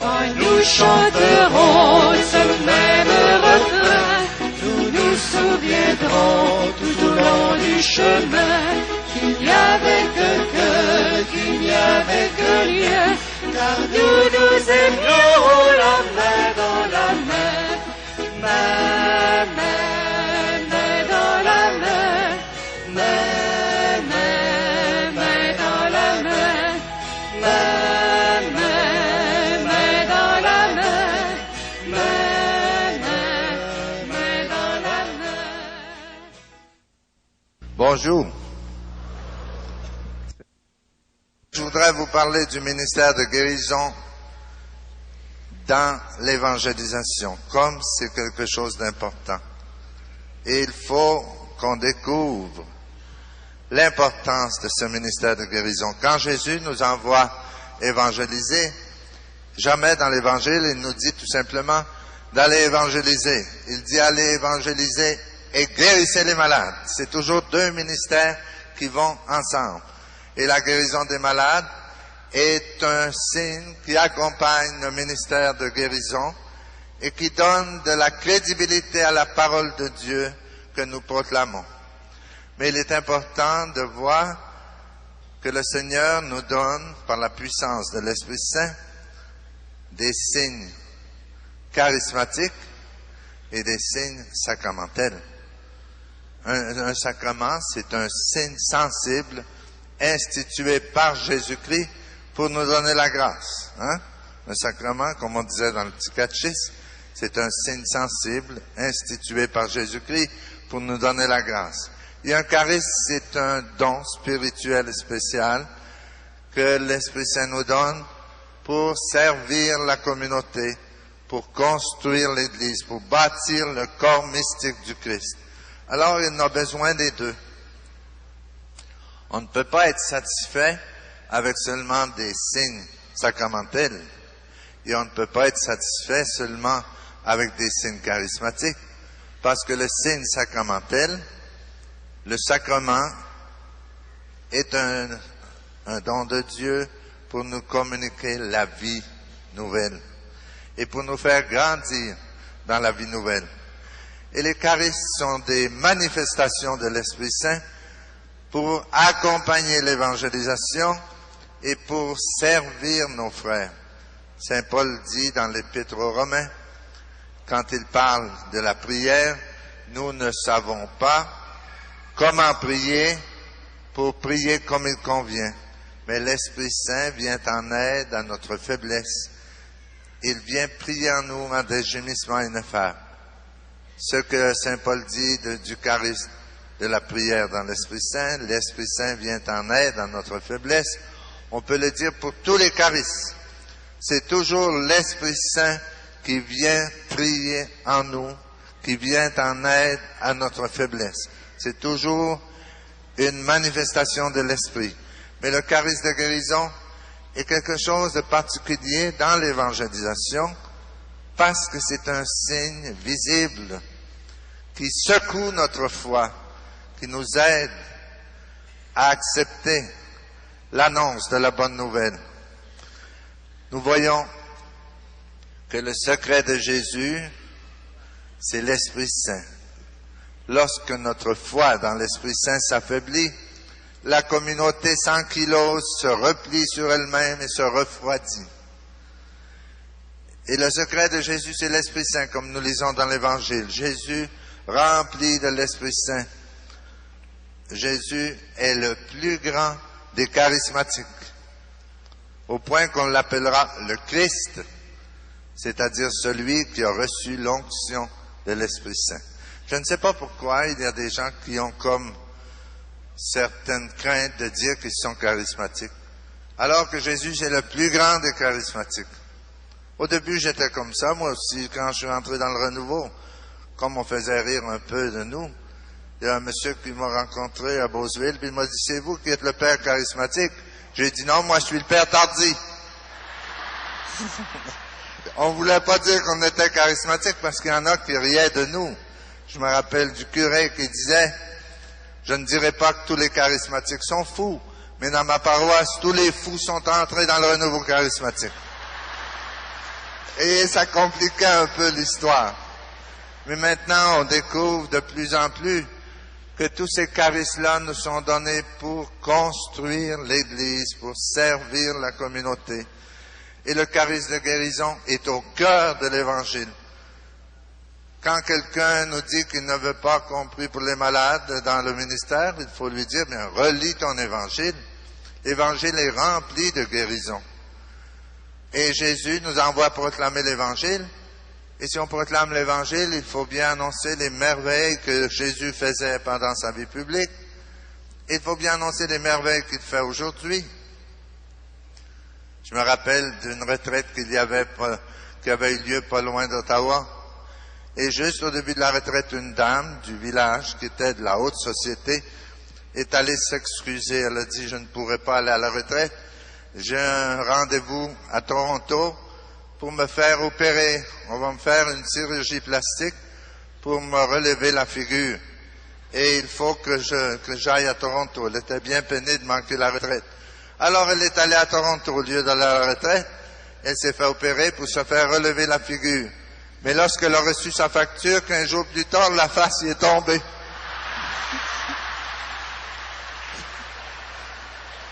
Quand nous chanterons ce même refrain, nous nous souviendrons tout au long du chemin qu'il n'y avait que cœur, qu'il n'y avait que lien, car nous nous aimions la main dans la main, main, main, main dans la main, main, main, main dans la main, main, main, main dans la main, main, main, main dans la main. Bonjour. Je voudrais vous parler du ministère de guérison dans l'évangélisation, comme c'est quelque chose d'important. Et il faut qu'on découvre l'importance de ce ministère de guérison. Quand Jésus nous envoie évangéliser, jamais dans l'Évangile, il nous dit tout simplement d'aller évangéliser. Il dit allez évangéliser et guérissez les malades. C'est toujours deux ministères qui vont ensemble. Et la guérison des malades est un signe qui accompagne le ministère de guérison et qui donne de la crédibilité à la parole de Dieu que nous proclamons. Mais il est important de voir que le Seigneur nous donne, par la puissance de l'Esprit Saint, des signes charismatiques et des signes sacramentels. Un sacrement, c'est un signe sensible institué par Jésus-Christ pour nous donner la grâce. Un sacrement, comme on disait dans le petit catéchisme, c'est un signe sensible institué par Jésus-Christ pour nous donner la grâce. Et un charisme, c'est un don spirituel spécial que l'Esprit Saint nous donne pour servir la communauté, pour construire l'Église, pour bâtir le corps mystique du Christ. Alors, il a besoin des deux. On ne peut pas être satisfait avec seulement des signes sacramentels et on ne peut pas être satisfait seulement avec des signes charismatiques parce que le signe sacramentel, le sacrement est un don de Dieu pour nous communiquer la vie nouvelle et pour nous faire grandir dans la vie nouvelle. Et les charismes sont des manifestations de l'Esprit Saint pour accompagner l'évangélisation et pour servir nos frères. Saint Paul dit dans l'Épître aux Romains, quand il parle de la prière, nous ne savons pas comment prier pour prier comme il convient, mais l'Esprit Saint vient en aide à notre faiblesse. Il vient prier en nous en des gémissements ineffables. Ce que Saint Paul dit du charisme de la prière dans l'Esprit Saint vient en aide à notre faiblesse. On peut le dire pour tous les charismes. C'est toujours l'Esprit Saint qui vient prier en nous, qui vient en aide à notre faiblesse. C'est toujours une manifestation de l'Esprit. Mais le charisme de guérison est quelque chose de particulier dans l'évangélisation parce que c'est un signe visible qui secoue notre foi, qui nous aide à accepter l'annonce de la bonne nouvelle. Nous voyons que le secret de Jésus, c'est l'Esprit Saint. Lorsque notre foi dans l'Esprit Saint s'affaiblit, la communauté s'ankylose, se replie sur elle-même et se refroidit. Et le secret de Jésus, c'est l'Esprit Saint, comme nous lisons dans l'Évangile. Jésus, rempli de l'Esprit Saint. Jésus est le plus grand des charismatiques, au point qu'on l'appellera le Christ, c'est-à-dire celui qui a reçu l'onction de l'Esprit Saint. Je ne sais pas pourquoi il y a des gens qui ont comme certaines craintes de dire qu'ils sont charismatiques, alors que Jésus est le plus grand des charismatiques. Au début, j'étais comme ça, moi aussi, quand je suis entré dans le renouveau, comme on faisait rire un peu de nous. Il y a un monsieur qui m'a rencontré à Beauceville, puis il m'a dit, c'est vous qui êtes le père charismatique? J'ai dit, non, moi je suis le père tardi. On voulait pas dire qu'on était charismatique parce qu'il y en a qui riaient de nous. Je me rappelle du curé qui disait, je ne dirais pas que tous les charismatiques sont fous, mais dans ma paroisse, tous les fous sont entrés dans le renouveau charismatique. Et ça compliquait un peu l'histoire. Mais maintenant, on découvre de plus en plus que tous ces charismes-là nous sont donnés pour construire l'Église, pour servir la communauté. Et le charisme de guérison est au cœur de l'Évangile. Quand quelqu'un nous dit qu'il ne veut pas qu'on prie pour les malades dans le ministère, il faut lui dire, bien, relis ton Évangile. L'Évangile est rempli de guérison. Et Jésus nous envoie proclamer l'Évangile. Et si on proclame l'Évangile, il faut bien annoncer les merveilles que Jésus faisait pendant sa vie publique. Il faut bien annoncer les merveilles qu'il fait aujourd'hui. Je me rappelle d'une retraite qui avait eu lieu pas loin d'Ottawa. Et juste au début de la retraite, une dame du village, qui était de la haute société, est allée s'excuser. Elle a dit, je ne pourrai pas aller à la retraite. J'ai un rendez-vous à Toronto pour me faire opérer. On va me faire une chirurgie plastique pour me relever la figure. Et il faut que j'aille à Toronto. Elle était bien peinée de manquer la retraite. Alors elle est allée à Toronto au lieu d'aller à la retraite. Elle s'est fait opérer pour se faire relever la figure. Mais lorsqu'elle a reçu sa facture, 15 jours plus tard, la face y est tombée.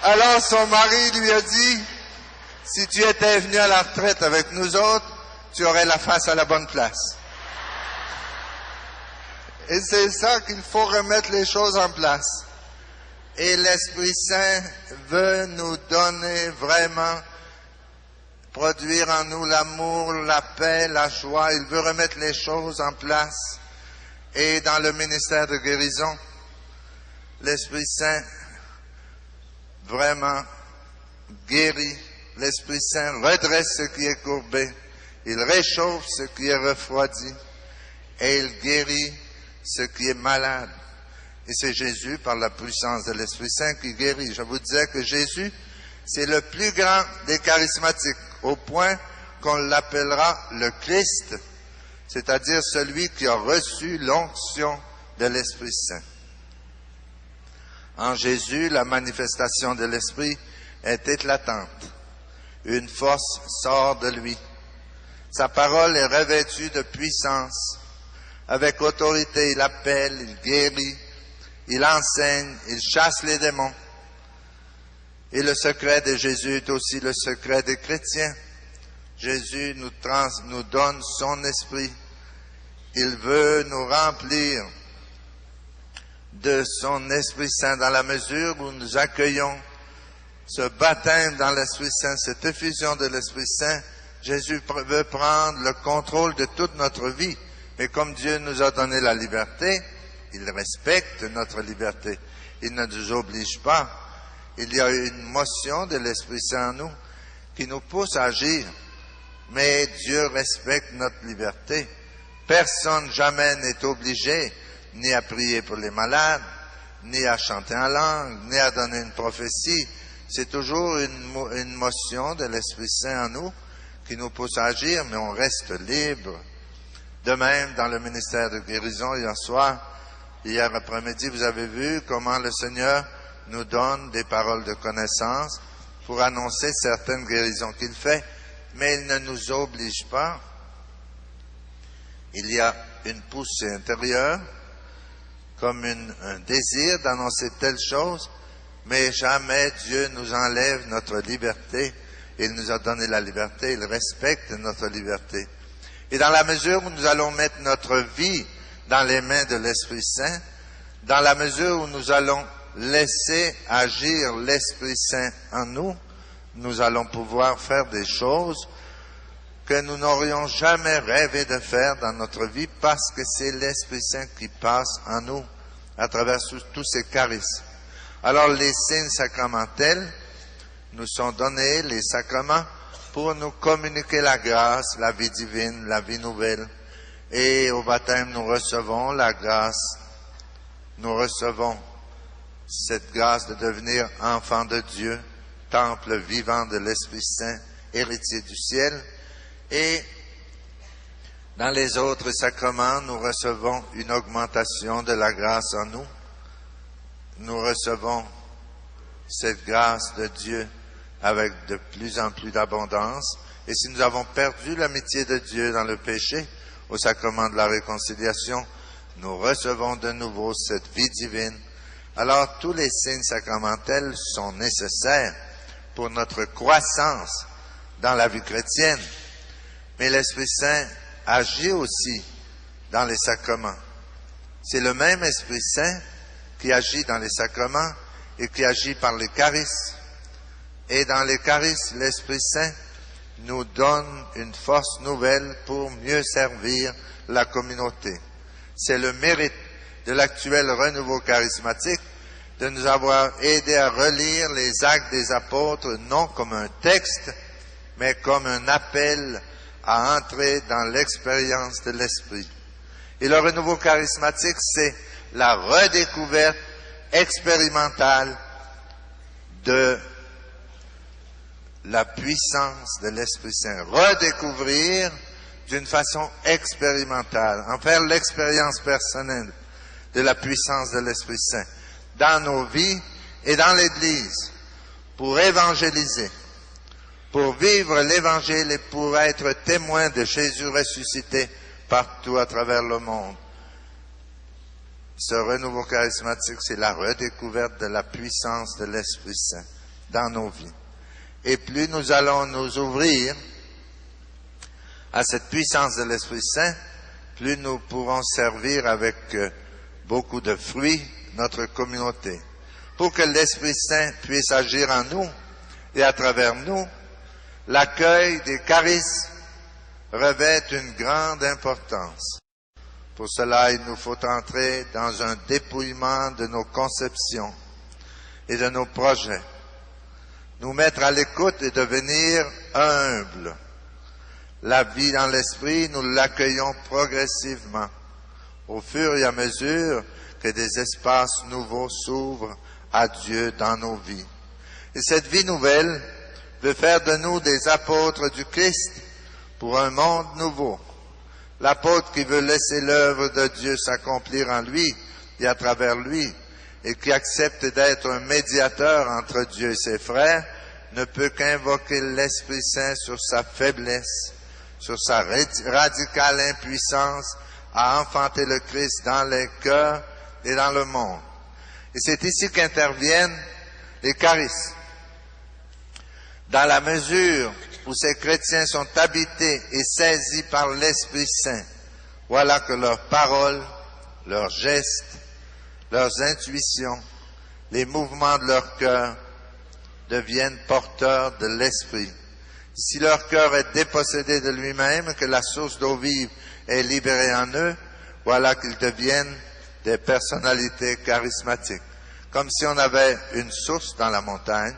Alors son mari lui a dit, si tu étais venu à la retraite avec nous autres, tu aurais la face à la bonne place. Et c'est ça qu'il faut remettre les choses en place. Et l'Esprit Saint veut nous donner vraiment, produire en nous l'amour, la paix, la joie. Il veut remettre les choses en place. Et dans le ministère de guérison, l'Esprit Saint vraiment guérit. L'Esprit Saint redresse ce qui est courbé. Il réchauffe ce qui est refroidi. Et il guérit ce qui est malade. Et c'est Jésus, par la puissance de l'Esprit Saint, qui guérit. Je vous disais que Jésus, c'est le plus grand des charismatiques, au point qu'on l'appellera le Christ, c'est-à-dire celui qui a reçu l'onction de l'Esprit Saint. En Jésus, la manifestation de l'Esprit est éclatante. Une force sort de lui. Sa parole est revêtue de puissance. Avec autorité, il appelle, il guérit, il enseigne, il chasse les démons. Et le secret de Jésus est aussi le secret des chrétiens. Jésus nous donne son esprit. Il veut nous remplir de son Esprit Saint dans la mesure où nous accueillons ce baptême dans l'Esprit Saint, cette effusion de l'Esprit Saint. Jésus veut prendre le contrôle de toute notre vie. Mais comme Dieu nous a donné la liberté, il respecte notre liberté. Il ne nous oblige pas. Il y a une motion de l'Esprit Saint en nous qui nous pousse à agir. Mais Dieu respecte notre liberté. Personne jamais n'est obligé ni à prier pour les malades, ni à chanter en langue, ni à donner une prophétie. C'est toujours une motion de l'Esprit Saint en nous qui nous pousse à agir, mais on reste libre. De même, dans le ministère de guérison, hier après-midi, vous avez vu comment le Seigneur nous donne des paroles de connaissance pour annoncer certaines guérisons qu'il fait, mais il ne nous oblige pas. Il y a une poussée intérieure, comme un désir d'annoncer telle chose, mais jamais Dieu nous enlève notre liberté. Il nous a donné la liberté, il respecte notre liberté. Et dans la mesure où nous allons mettre notre vie dans les mains de l'Esprit Saint, dans la mesure où nous allons laisser agir l'Esprit Saint en nous, nous allons pouvoir faire des choses que nous n'aurions jamais rêvé de faire dans notre vie parce que c'est l'Esprit Saint qui passe en nous à travers tous ces charismes. Alors les signes sacramentels nous sont donnés, les sacrements, pour nous communiquer la grâce, la vie divine, la vie nouvelle. Et au baptême, nous recevons la grâce, nous recevons cette grâce de devenir enfants de Dieu, temple vivant de l'Esprit Saint, héritier du ciel. Et dans les autres sacrements, nous recevons une augmentation de la grâce en nous. Nous recevons cette grâce de Dieu avec de plus en plus d'abondance. Et si nous avons perdu l'amitié de Dieu dans le péché, au sacrement de la réconciliation, nous recevons de nouveau cette vie divine. Alors tous les signes sacramentels sont nécessaires pour notre croissance dans la vie chrétienne. Mais l'Esprit Saint agit aussi dans les sacrements. C'est le même Esprit Saint qui agit dans les sacrements et qui agit par les charismes. Et dans les charismes, l'Esprit Saint nous donne une force nouvelle pour mieux servir la communauté. C'est le mérite de l'actuel renouveau charismatique de nous avoir aidé à relire les Actes des Apôtres non comme un texte, mais comme un appel à entrer dans l'expérience de l'Esprit. Et le renouveau charismatique, c'est la redécouverte expérimentale de la puissance de l'Esprit Saint. Redécouvrir d'une façon expérimentale, en faire l'expérience personnelle de la puissance de l'Esprit Saint dans nos vies et dans l'Église, pour évangéliser, pour vivre l'Évangile et pour être témoin de Jésus ressuscité partout à travers le monde. Ce renouveau charismatique, c'est la redécouverte de la puissance de l'Esprit Saint dans nos vies. Et plus nous allons nous ouvrir à cette puissance de l'Esprit Saint, plus nous pourrons servir avec beaucoup de fruits notre communauté. Pour que l'Esprit Saint puisse agir en nous et à travers nous, l'accueil des charismes revêt une grande importance. Pour cela, il nous faut entrer dans un dépouillement de nos conceptions et de nos projets, nous mettre à l'écoute et devenir humbles. La vie dans l'esprit, nous l'accueillons progressivement, au fur et à mesure que des espaces nouveaux s'ouvrent à Dieu dans nos vies. Et cette vie nouvelle veut faire de nous des apôtres du Christ pour un monde nouveau. L'apôtre qui veut laisser l'œuvre de Dieu s'accomplir en lui et à travers lui, et qui accepte d'être un médiateur entre Dieu et ses frères, ne peut qu'invoquer l'Esprit Saint sur sa faiblesse, sur sa radicale impuissance à enfanter le Christ dans les cœurs et dans le monde. Et c'est ici qu'interviennent les charismes. Dans la mesure où ces chrétiens sont habités et saisis par l'Esprit Saint, voilà que leurs paroles, leurs gestes, leurs intuitions, les mouvements de leur cœur deviennent porteurs de l'Esprit. Si leur cœur est dépossédé de lui-même, que la source d'eau vive est libérée en eux, voilà qu'ils deviennent des personnalités charismatiques. Comme si on avait une source dans la montagne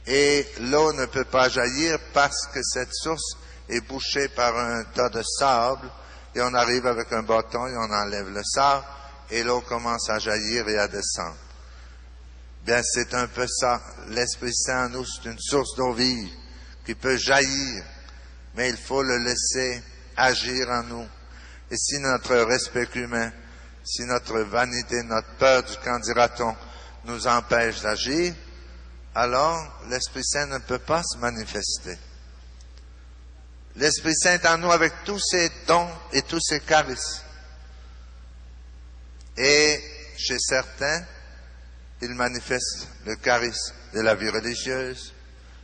et l'eau ne peut pas jaillir parce que cette source est bouchée par un tas de sable et on arrive avec un bâton et on enlève le sable et l'eau commence à jaillir et à descendre. Bien, c'est un peu ça. L'Esprit Saint en nous, c'est une source d'eau vive qui peut jaillir, mais il faut le laisser agir en nous. Et si notre respect humain, si notre vanité, notre peur du qu'en dira-t-on nous empêche d'agir, alors l'Esprit Saint ne peut pas se manifester. L'Esprit Saint est en nous avec tous ses dons et tous ses charismes. Et chez certains, il manifeste le charisme de la vie religieuse.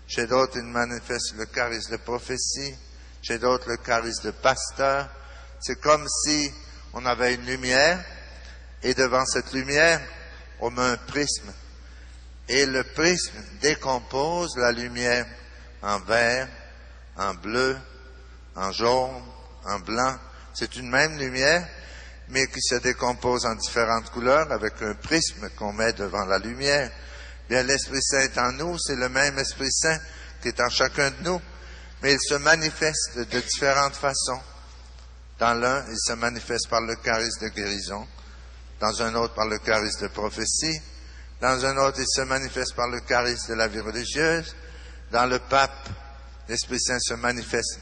Chez d'autres, il manifeste le charisme de prophétie. Chez d'autres, le charisme de pasteur. C'est comme si on avait une lumière et devant cette lumière, on met un prisme. Et le prisme décompose la lumière en vert, en bleu, en jaune, en blanc. C'est une même lumière, mais qui se décompose en différentes couleurs avec un prisme qu'on met devant la lumière. Bien, l'Esprit Saint est en nous, c'est le même Esprit Saint qui est en chacun de nous, mais il se manifeste de différentes façons. Dans l'un, il se manifeste par le charisme de guérison, dans un autre par le charisme de prophétie, dans un autre, il se manifeste par le charisme de la vie religieuse, dans le pape, l'Esprit Saint se manifeste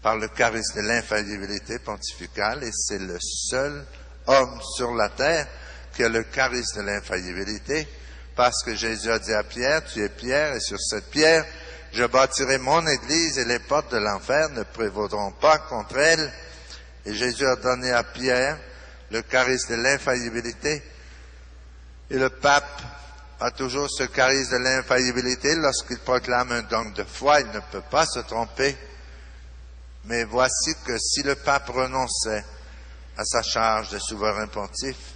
par le charisme de l'infaillibilité pontificale, et c'est le seul homme sur la terre qui a le charisme de l'infaillibilité, parce que Jésus a dit à Pierre, tu es Pierre, et sur cette pierre, je bâtirai mon église et les portes de l'enfer ne prévaudront pas contre elle. Et Jésus a donné à Pierre le charisme de l'infaillibilité. Et le pape a toujours ce charisme de l'infaillibilité. Lorsqu'il proclame un don de foi, il ne peut pas se tromper. Mais voici que si le pape renonçait à sa charge de souverain pontife,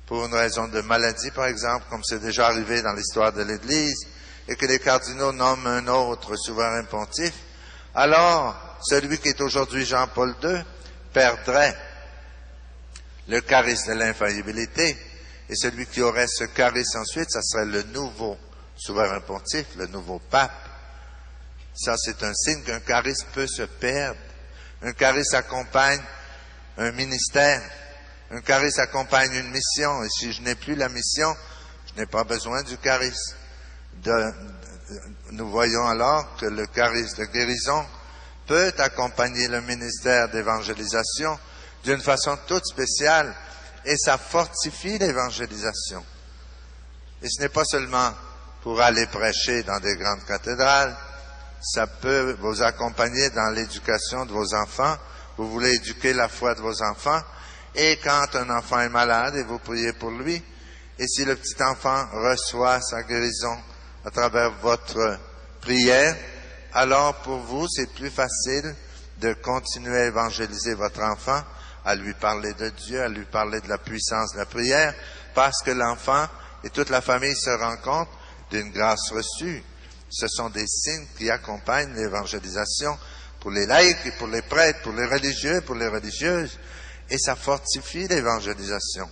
pour une raison de maladie par exemple, comme c'est déjà arrivé dans l'histoire de l'Église, et que les cardinaux nomment un autre souverain pontife, alors celui qui est aujourd'hui Jean-Paul II perdrait le charisme de l'infaillibilité, et celui qui aurait ce charisme ensuite, ça serait le nouveau souverain pontife, le nouveau pape. Ça, c'est un signe qu'un charisme peut se perdre. Un charisme accompagne un ministère. Un charisme accompagne une mission. Et si je n'ai plus la mission, je n'ai pas besoin du charisme. Nous voyons alors que le charisme de guérison peut accompagner le ministère d'évangélisation d'une façon toute spéciale, et ça fortifie l'évangélisation. Et ce n'est pas seulement pour aller prêcher dans des grandes cathédrales, ça peut vous accompagner dans l'éducation de vos enfants. Vous voulez éduquer la foi de vos enfants, et quand un enfant est malade, et vous priez pour lui, et si le petit enfant reçoit sa guérison à travers votre prière, alors pour vous, c'est plus facile de continuer à évangéliser votre enfant, à lui parler de Dieu, à lui parler de la puissance de la prière, parce que l'enfant et toute la famille se rendent compte d'une grâce reçue. Ce sont des signes qui accompagnent l'évangélisation pour les laïcs et pour les prêtres, pour les religieux et pour les religieuses, et ça fortifie l'évangélisation.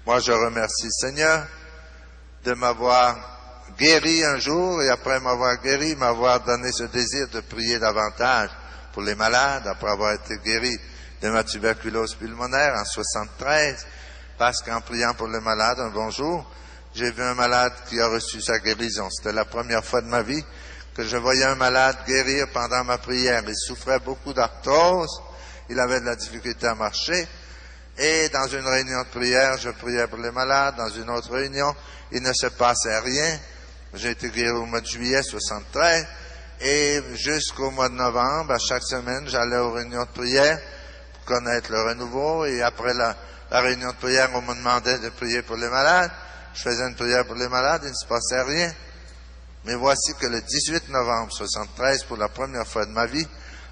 Moi, je remercie le Seigneur de m'avoir guéri un jour, et après m'avoir guéri, m'avoir donné ce désir de prier davantage pour les malades, après avoir été guéri de ma tuberculose pulmonaire en 73, parce qu'en priant pour les malades un bon jour, j'ai vu un malade qui a reçu sa guérison. C'était la première fois de ma vie que je voyais un malade guérir pendant ma prière. Il souffrait beaucoup d'arthrose, il avait de la difficulté à marcher, et dans une réunion de prière, je priais pour les malades. Dans une autre réunion, il ne se passait rien. J'ai été guéri au mois de juillet 73, et jusqu'au mois de novembre, à chaque semaine, j'allais aux réunions de prière pour connaître le renouveau, et après la réunion de prière, on me demandait de prier pour les malades. Je faisais une prière pour les malades, il ne se passait rien. Mais voici que le 18 novembre 73, pour la première fois de ma vie,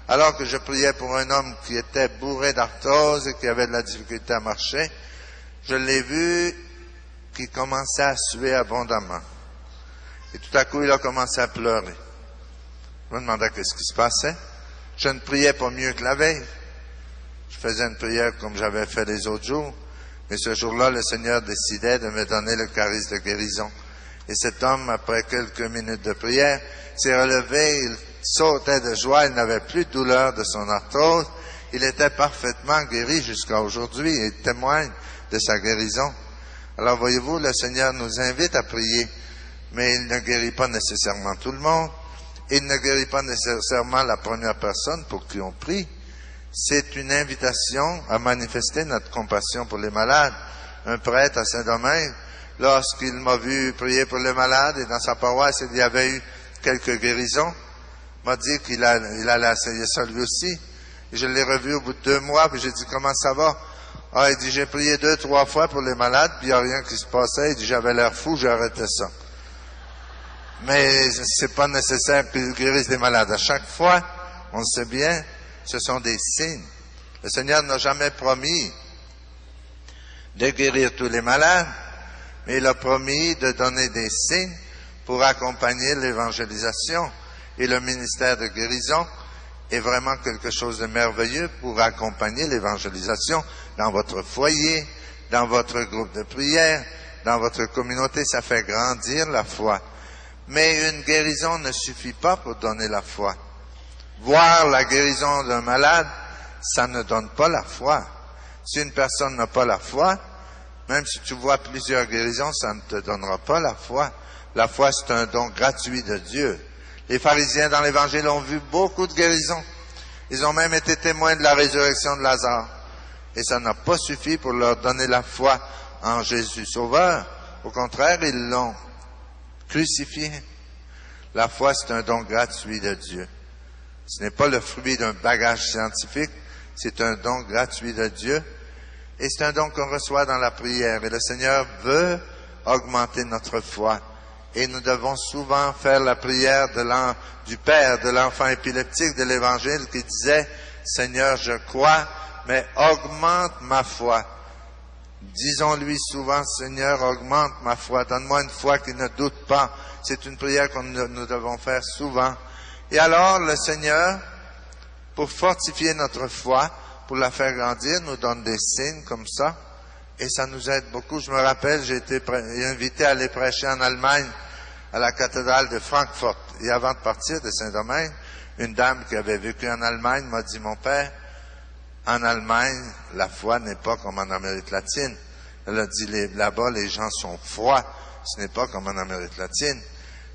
alors que je priais pour un homme qui était bourré d'arthrose et qui avait de la difficulté à marcher, je l'ai vu qui commençait à suer abondamment. Et tout à coup, il a commencé à pleurer. Je me demandais qu'est-ce qui se passait. Je ne priais pas mieux que la veille. Je faisais une prière comme j'avais fait les autres jours. Mais ce jour-là, le Seigneur décidait de me donner le charisme de guérison. Et cet homme, après quelques minutes de prière, s'est relevé, il sautait de joie, il n'avait plus de douleur de son arthrose. Il était parfaitement guéri jusqu'à aujourd'hui et témoigne de sa guérison. Alors voyez-vous, le Seigneur nous invite à prier, mais il ne guérit pas nécessairement tout le monde. Il ne guérit pas nécessairement la première personne pour qui on prie. C'est une invitation à manifester notre compassion pour les malades. Un prêtre à Saint-Domingue, lorsqu'il m'a vu prier pour les malades, et dans sa paroisse, il y avait eu quelques guérisons, m'a dit qu'il allait essayer ça lui aussi. Et je l'ai revu au bout de 2 mois, puis j'ai dit, comment ça va? Ah, il dit, j'ai prié 2-3 fois pour les malades, puis il n'y a rien qui se passait. Il dit, j'avais l'air fou, j'ai arrêté ça. Mais c'est pas nécessaire qu'il guérisse des malades. À chaque fois, on le sait bien, ce sont des signes. Le Seigneur n'a jamais promis de guérir tous les malades, mais il a promis de donner des signes pour accompagner l'évangélisation. Et le ministère de guérison est vraiment quelque chose de merveilleux pour accompagner l'évangélisation dans votre foyer, dans votre groupe de prière, dans votre communauté. Ça fait grandir la foi. Mais une guérison ne suffit pas pour donner la foi. Voir la guérison d'un malade, ça ne donne pas la foi. Si une personne n'a pas la foi, même si tu vois plusieurs guérisons, ça ne te donnera pas la foi. La foi, c'est un don gratuit de Dieu. Les pharisiens dans l'Évangile ont vu beaucoup de guérisons. Ils ont même été témoins de la résurrection de Lazare. Et ça n'a pas suffi pour leur donner la foi en Jésus Sauveur. Au contraire, ils l'ont crucifié. La foi, c'est un don gratuit de Dieu. Ce n'est pas le fruit d'un bagage scientifique, c'est un don gratuit de Dieu. Et c'est un don qu'on reçoit dans la prière. Et le Seigneur veut augmenter notre foi. Et nous devons souvent faire la prière du Père, de l'enfant épileptique de l'Évangile qui disait, « Seigneur, je crois, mais augmente ma foi. » Disons-lui souvent, « Seigneur, augmente ma foi. Donne-moi une foi qui ne doute pas. » C'est une prière que nous devons faire souvent. Et alors, le Seigneur, pour fortifier notre foi, pour la faire grandir, nous donne des signes comme ça. Et ça nous aide beaucoup. Je me rappelle, j'ai été invité à aller prêcher en Allemagne, à la cathédrale de Francfort. Et avant de partir de Saint-Domingue, une dame qui avait vécu en Allemagne m'a dit, mon père, en Allemagne, la foi n'est pas comme en Amérique latine. Elle a dit, là-bas, les gens sont froids. Ce n'est pas comme en Amérique latine.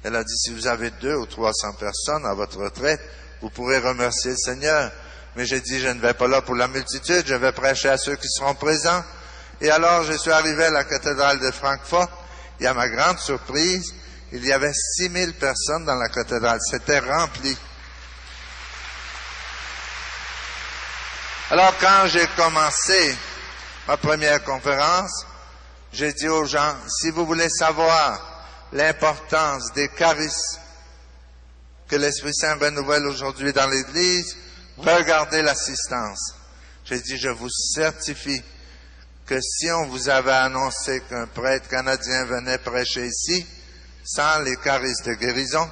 Elle a dit, si vous avez 200 ou 300 personnes à votre retraite, vous pourrez remercier le Seigneur. Mais j'ai dit, je ne vais pas là pour la multitude, je vais prêcher à ceux qui seront présents. Et alors, je suis arrivé à la cathédrale de Francfort, et à ma grande surprise, il y avait 6000 personnes dans la cathédrale. C'était rempli. Alors, quand j'ai commencé ma première conférence, j'ai dit aux gens, si vous voulez savoir l'importance des charismes que l'Esprit Saint renouvelle aujourd'hui dans l'Église, regardez l'assistance. J'ai dit, je vous certifie que si on vous avait annoncé qu'un prêtre canadien venait prêcher ici, sans les charismes de guérison,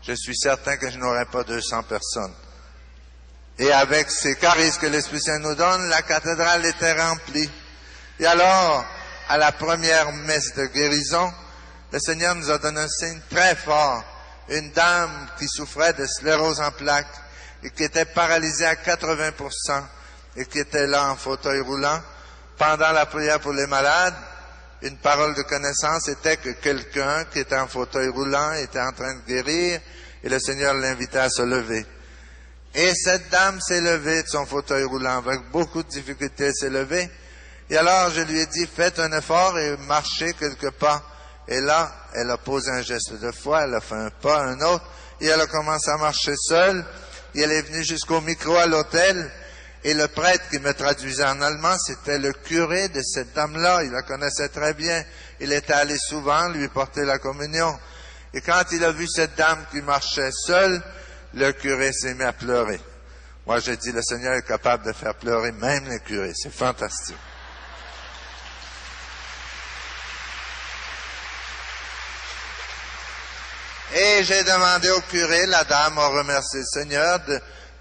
je suis certain que je n'aurais pas 200 personnes. Et avec ces charismes que l'Esprit Saint nous donne, la cathédrale était remplie. Et alors, à la première messe de guérison, le Seigneur nous a donné un signe très fort. Une dame qui souffrait de sclérose en plaques et qui était paralysée à 80% et qui était là en fauteuil roulant. Pendant la prière pour les malades, une parole de connaissance était que quelqu'un qui était en fauteuil roulant était en train de guérir et le Seigneur l'invitait à se lever. Et cette dame s'est levée de son fauteuil roulant avec beaucoup de difficultés, elle s'est levée. Et alors je lui ai dit, faites un effort et marchez quelques pas. Et là, elle a posé un geste de foi, elle a fait un pas, un autre, et elle a commencé à marcher seule. Et elle est venue jusqu'au micro à l'hôtel. Et le prêtre qui me traduisait en allemand, c'était le curé de cette dame-là. Il la connaissait très bien. Il était allé souvent lui porter la communion. Et quand il a vu cette dame qui marchait seule, le curé s'est mis à pleurer. Moi, j'ai dit, le Seigneur est capable de faire pleurer même les curés. C'est fantastique. Et j'ai demandé au curé, la dame a remercié le Seigneur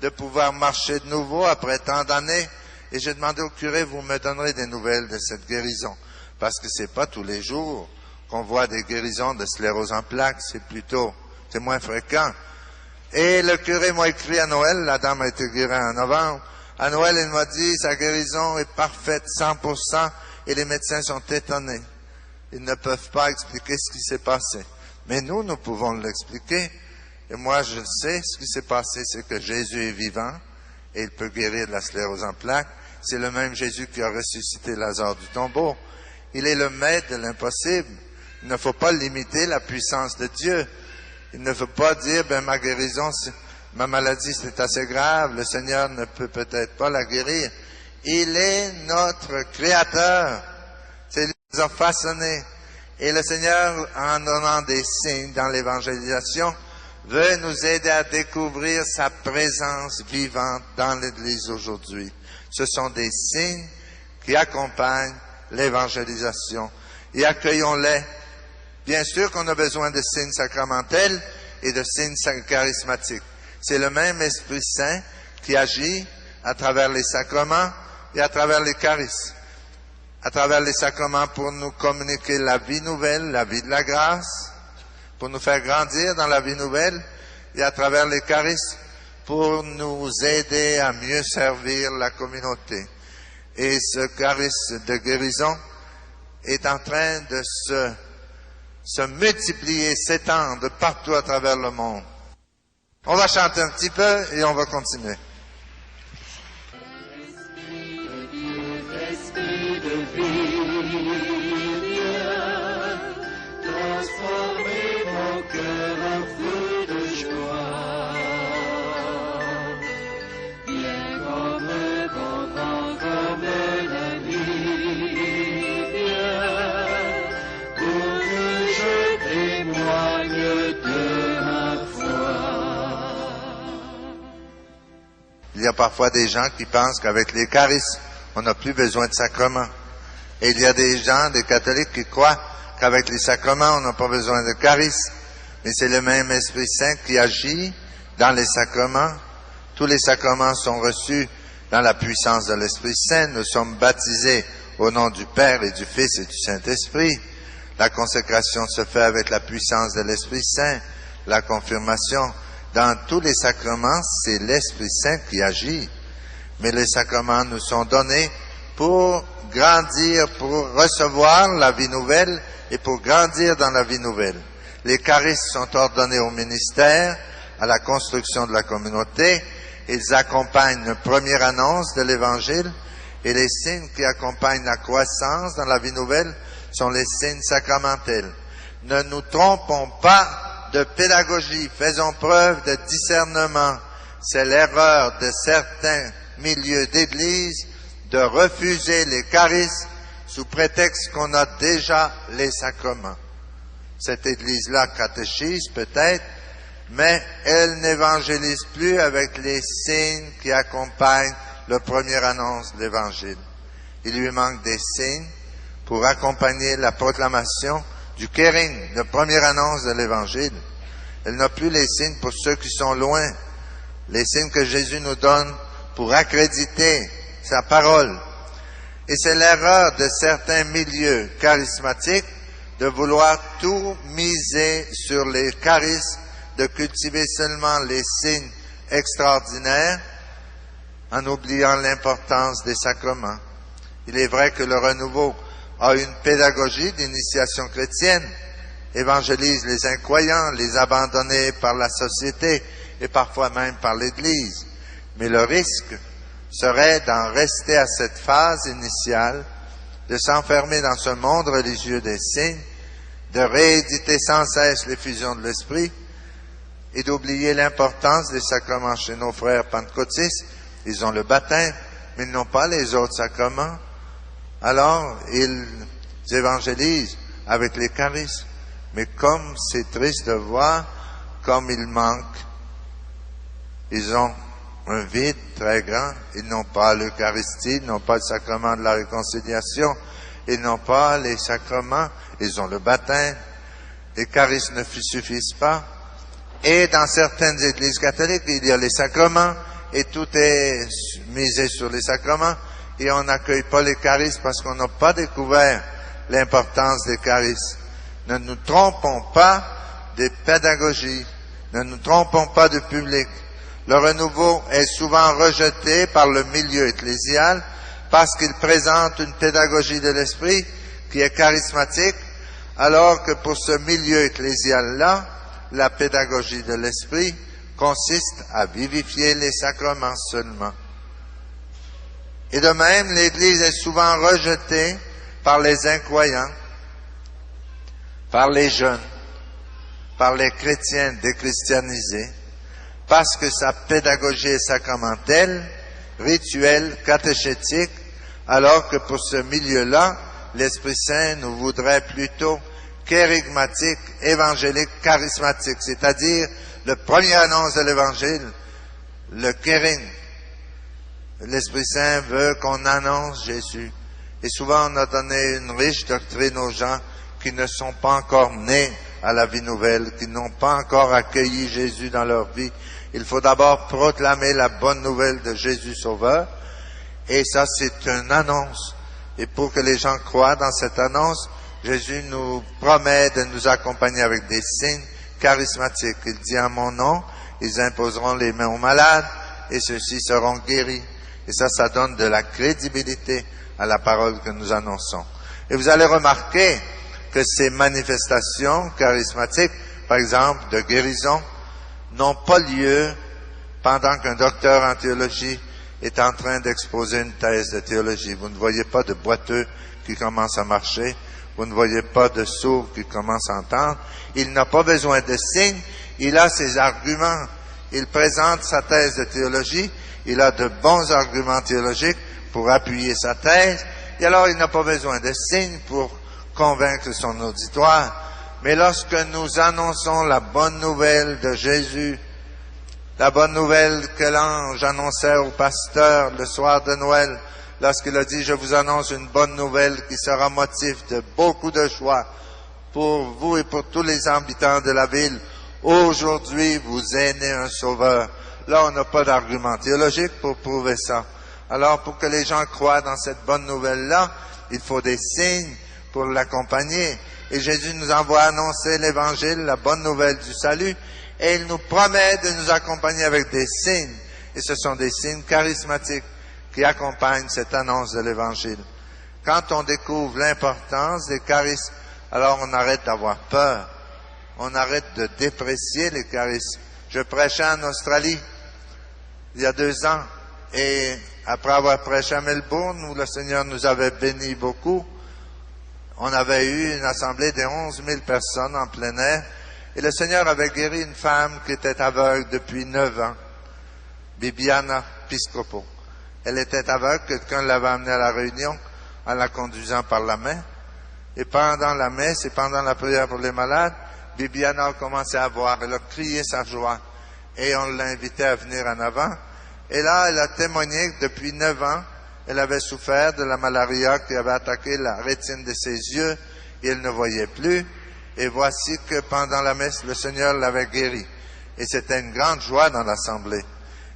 de pouvoir marcher de nouveau après tant d'années. Et j'ai demandé au curé, vous me donnerez des nouvelles de cette guérison. Parce que c'est pas tous les jours qu'on voit des guérisons de sclérose en plaques, c'est moins fréquent. Et le curé m'a écrit à Noël, la dame a été guérie en novembre. À Noël, il m'a dit, sa guérison est parfaite, 100%, et les médecins sont étonnés. Ils ne peuvent pas expliquer ce qui s'est passé. Mais nous pouvons l'expliquer. Et moi, je sais, ce qui s'est passé, c'est que Jésus est vivant et il peut guérir de la sclérose en plaques. C'est le même Jésus qui a ressuscité Lazare du tombeau. Il est le maître de l'impossible. Il ne faut pas limiter la puissance de Dieu. Il ne faut pas dire, ma guérison, ma maladie, c'est assez grave, le Seigneur ne peut peut-être pas la guérir. Il est notre Créateur. C'est lui qui nous a façonnés. Et le Seigneur, en donnant des signes dans l'évangélisation, veut nous aider à découvrir sa présence vivante dans l'Église aujourd'hui. Ce sont des signes qui accompagnent l'évangélisation. Et accueillons-les. Bien sûr qu'on a besoin de signes sacramentels et de signes charismatiques. C'est le même Esprit Saint qui agit à travers les sacrements et à travers les charismes. À travers les sacrements pour nous communiquer la vie nouvelle, la vie de la grâce, pour nous faire grandir dans la vie nouvelle, et à travers les charismes pour nous aider à mieux servir la communauté. Et ce charisme de guérison est en train de se multiplier, s'étendre partout à travers le monde. On va chanter un petit peu et on va continuer. Esprit de vie, transformez mon cœur en fruit Il y a parfois des gens qui pensent qu'avec les charismes, on n'a plus besoin de sacrements. Et il y a des gens, des catholiques, qui croient qu'avec les sacrements, on n'a pas besoin de charisme. Mais c'est le même Esprit Saint qui agit dans les sacrements. Tous les sacrements sont reçus dans la puissance de l'Esprit Saint. Nous sommes baptisés au nom du Père et du Fils et du Saint-Esprit. La consécration se fait avec la puissance de l'Esprit Saint. La confirmation, dans tous les sacrements, c'est l'Esprit Saint qui agit. Mais les sacrements nous sont donnés pour grandir, pour recevoir la vie nouvelle et pour grandir dans la vie nouvelle. Les charismes sont ordonnés au ministère, à la construction de la communauté. Ils accompagnent la première annonce de l'Évangile et les signes qui accompagnent la croissance dans la vie nouvelle sont les signes sacramentels. Ne nous trompons pas de pédagogie, faisons preuve de discernement. C'est l'erreur de certains milieux d'église de refuser les charismes sous prétexte qu'on a déjà les sacrements. Cette église-là catéchise peut-être, mais elle n'évangélise plus avec les signes qui accompagnent la première annonce de l'Évangile. Il lui manque des signes pour accompagner la proclamation du Kering, la première annonce de l'Évangile. Elle n'a plus les signes pour ceux qui sont loin, les signes que Jésus nous donne pour accréditer sa parole. Et c'est l'erreur de certains milieux charismatiques de vouloir tout miser sur les charismes, de cultiver seulement les signes extraordinaires en oubliant l'importance des sacrements. Il est vrai que le renouveau a une pédagogie d'initiation chrétienne, évangélise les incroyants, les abandonnés par la société et parfois même par l'Église. Mais le risque serait d'en rester à cette phase initiale, de s'enfermer dans ce monde religieux des signes, de rééditer sans cesse l'effusion de l'Esprit et d'oublier l'importance des sacrements chez nos frères pentecôtistes. Ils ont le baptême, mais ils n'ont pas les autres sacrements. Alors, ils évangélisent avec les charismes. Mais comme c'est triste de voir, comme il manque, ils ont un vide très grand. Ils n'ont pas l'Eucharistie, ils n'ont pas le sacrement de la réconciliation, ils n'ont pas les sacrements, ils ont le baptême. Les charismes ne suffisent pas. Et dans certaines églises catholiques, il y a les sacrements et tout est misé sur les sacrements et on n'accueille pas les charismes parce qu'on n'a pas découvert l'importance des charismes. Ne nous trompons pas des pédagogies, ne nous trompons pas de public. Le renouveau est souvent rejeté par le milieu ecclésial parce qu'il présente une pédagogie de l'esprit qui est charismatique, alors que pour ce milieu ecclésial-là, la pédagogie de l'esprit consiste à vivifier les sacrements seulement. Et de même, l'Église est souvent rejetée par les incroyants, par les jeunes, par les chrétiens déchristianisés, parce que sa pédagogie est sacramentelle, rituelle, catéchétique, alors que pour ce milieu-là, l'Esprit Saint nous voudrait plutôt kérigmatique, évangélique, charismatique, c'est-à-dire le premier annonce de l'Évangile, le kéring. L'Esprit Saint veut qu'on annonce Jésus. Et souvent, on a donné une riche doctrine aux gens qui ne sont pas encore nés à la vie nouvelle, qui n'ont pas encore accueilli Jésus dans leur vie. Il faut d'abord proclamer la bonne nouvelle de Jésus Sauveur. Et ça, c'est une annonce. Et pour que les gens croient dans cette annonce, Jésus nous promet de nous accompagner avec des signes charismatiques. Il dit en mon nom, ils imposeront les mains aux malades et ceux-ci seront guéris. Et ça donne de la crédibilité à la parole que nous annonçons. Et vous allez remarquer que ces manifestations charismatiques, par exemple de guérison, n'ont pas lieu pendant qu'un docteur en théologie est en train d'exposer une thèse de théologie. Vous ne voyez pas de boiteux qui commencent à marcher. Vous ne voyez pas de sourds qui commencent à entendre. Il n'a pas besoin de signes. Il a ses arguments. Il présente sa thèse de théologie. Il a de bons arguments théologiques pour appuyer sa thèse. Et alors, il n'a pas besoin de signes pour convaincre son auditoire. Mais lorsque nous annonçons la bonne nouvelle de Jésus, La bonne nouvelle que l'ange annonçait au pasteur le soir de Noël, lorsqu'il a dit « Je vous annonce une bonne nouvelle qui sera motif de beaucoup de joie pour vous et pour tous les habitants de la ville. Aujourd'hui, vous est né un sauveur. » Là, on n'a pas d'argument théologique pour prouver ça. Alors, pour que les gens croient dans cette bonne nouvelle-là, il faut des signes pour l'accompagner. Et Jésus nous envoie annoncer l'Évangile, la bonne nouvelle du salut, et il nous promet de nous accompagner avec des signes. Et ce sont des signes charismatiques qui accompagnent cette annonce de l'Évangile. Quand on découvre l'importance des charismes, alors on arrête d'avoir peur. On arrête de déprécier les charismes. Je prêchais en Australie il y a 2 ans, et après avoir prêché à Melbourne, où le Seigneur nous avait bénis beaucoup, on avait eu une assemblée de 11 000 personnes en plein air, et le Seigneur avait guéri une femme qui était aveugle depuis 9 ans, Bibiana Piscopo. Elle était aveugle, quelqu'un l'avait amenée à la réunion en la conduisant par la main, et pendant la messe et pendant la prière pour les malades, Bibiana a commencé à voir, elle a crié sa joie, et on l'a invitée à venir en avant. Et là, elle a témoigné que depuis 9 ans, elle avait souffert de la malaria qui avait attaqué la rétine de ses yeux, et elle ne voyait plus. Et voici que pendant la messe, le Seigneur l'avait guérie. Et c'était une grande joie dans l'assemblée.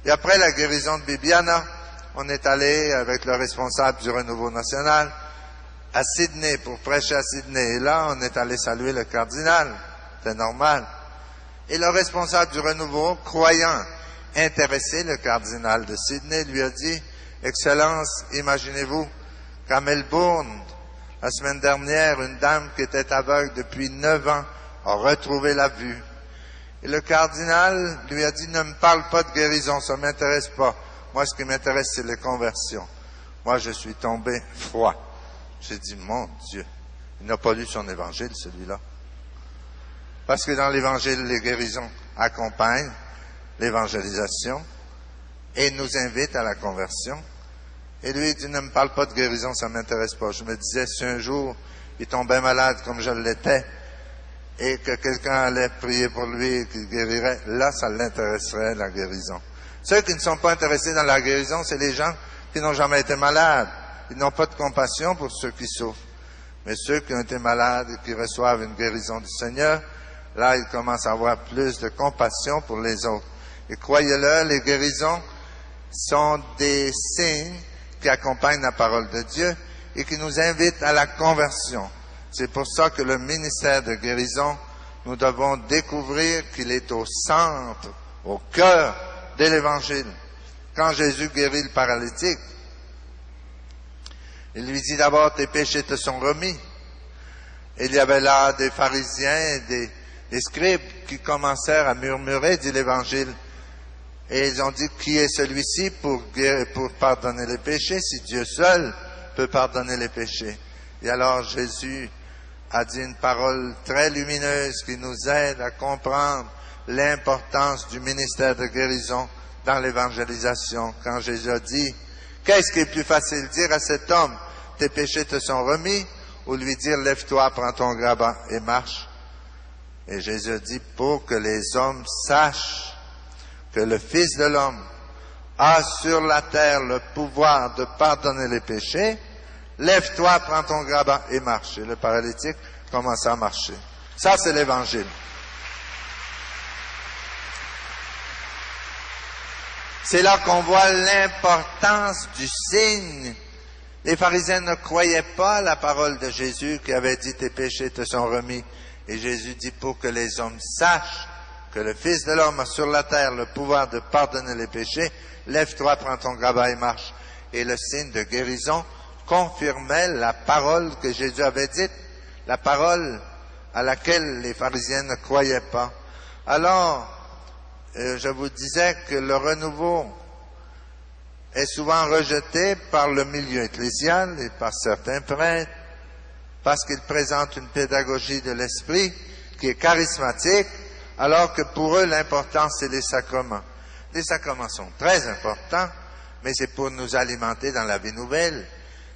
Et après la guérison de Bibiana, on est allé avec le responsable du Renouveau national à Sydney pour prêcher à Sydney. Et là, on est allé saluer le cardinal. C'est normal. Et le responsable du Renouveau, croyant intéressé, le cardinal de Sydney, lui a dit « Excellence, imaginez-vous qu'à Melbourne, la semaine dernière, une dame qui était aveugle depuis 9 ans a retrouvé la vue. » Et le cardinal lui a dit « Ne me parle pas de guérison, ça ne m'intéresse pas. Moi, ce qui m'intéresse, c'est les conversions. » Moi, je suis tombé froid. J'ai dit « Mon Dieu, il n'a pas lu son évangile, celui-là. » Parce que dans l'Évangile, les guérisons accompagnent l'évangélisation et nous invitent à la conversion. Et lui, il dit, ne me parle pas de guérison, ça ne m'intéresse pas. Je me disais, si un jour, il tombait malade comme je l'étais, et que quelqu'un allait prier pour lui et qu'il guérirait, là, ça l'intéresserait, la guérison. Ceux qui ne sont pas intéressés dans la guérison, c'est les gens qui n'ont jamais été malades. Ils n'ont pas de compassion pour ceux qui souffrent. Mais ceux qui ont été malades et qui reçoivent une guérison du Seigneur, là, ils commencent à avoir plus de compassion pour les autres. Et croyez-le, les guérisons sont des signes qui accompagnent la parole de Dieu et qui nous invitent à la conversion. C'est pour ça que le ministère de guérison, nous devons découvrir qu'il est au centre, au cœur de l'Évangile. Quand Jésus guérit le paralytique, il lui dit d'abord, tes péchés te sont remis. Et il y avait là des pharisiens et des scribes qui commencèrent à murmurer, dit l'Évangile. Et ils ont dit, qui est celui-ci pour pardonner les péchés, si Dieu seul peut pardonner les péchés? Et alors Jésus a dit une parole très lumineuse qui nous aide à comprendre l'importance du ministère de guérison dans l'évangélisation. Quand Jésus a dit, qu'est-ce qui est plus facile, dire à cet homme, tes péchés te sont remis, ou lui dire, lève-toi, prends ton grabat et marche? Et Jésus a dit, pour que les hommes sachent que le Fils de l'homme a sur la terre le pouvoir de pardonner les péchés, lève-toi, prends ton grabat et marche. Et le paralytique commence à marcher. Ça, c'est l'Évangile. C'est là qu'on voit l'importance du signe. Les pharisiens ne croyaient pas la parole de Jésus qui avait dit, tes péchés te sont remis. Et Jésus dit, pour que les hommes sachent que le Fils de l'homme a sur la terre le pouvoir de pardonner les péchés, lève-toi, prends ton grabat et marche. Et le signe de guérison confirmait la parole que Jésus avait dite, la parole à laquelle les pharisiens ne croyaient pas. Alors, je vous disais que le renouveau est souvent rejeté par le milieu ecclésial et par certains prêtres, parce qu'il présente une pédagogie de l'esprit qui est charismatique, alors que pour eux, l'important, c'est les sacrements. Les sacrements sont très importants, mais c'est pour nous alimenter dans la vie nouvelle.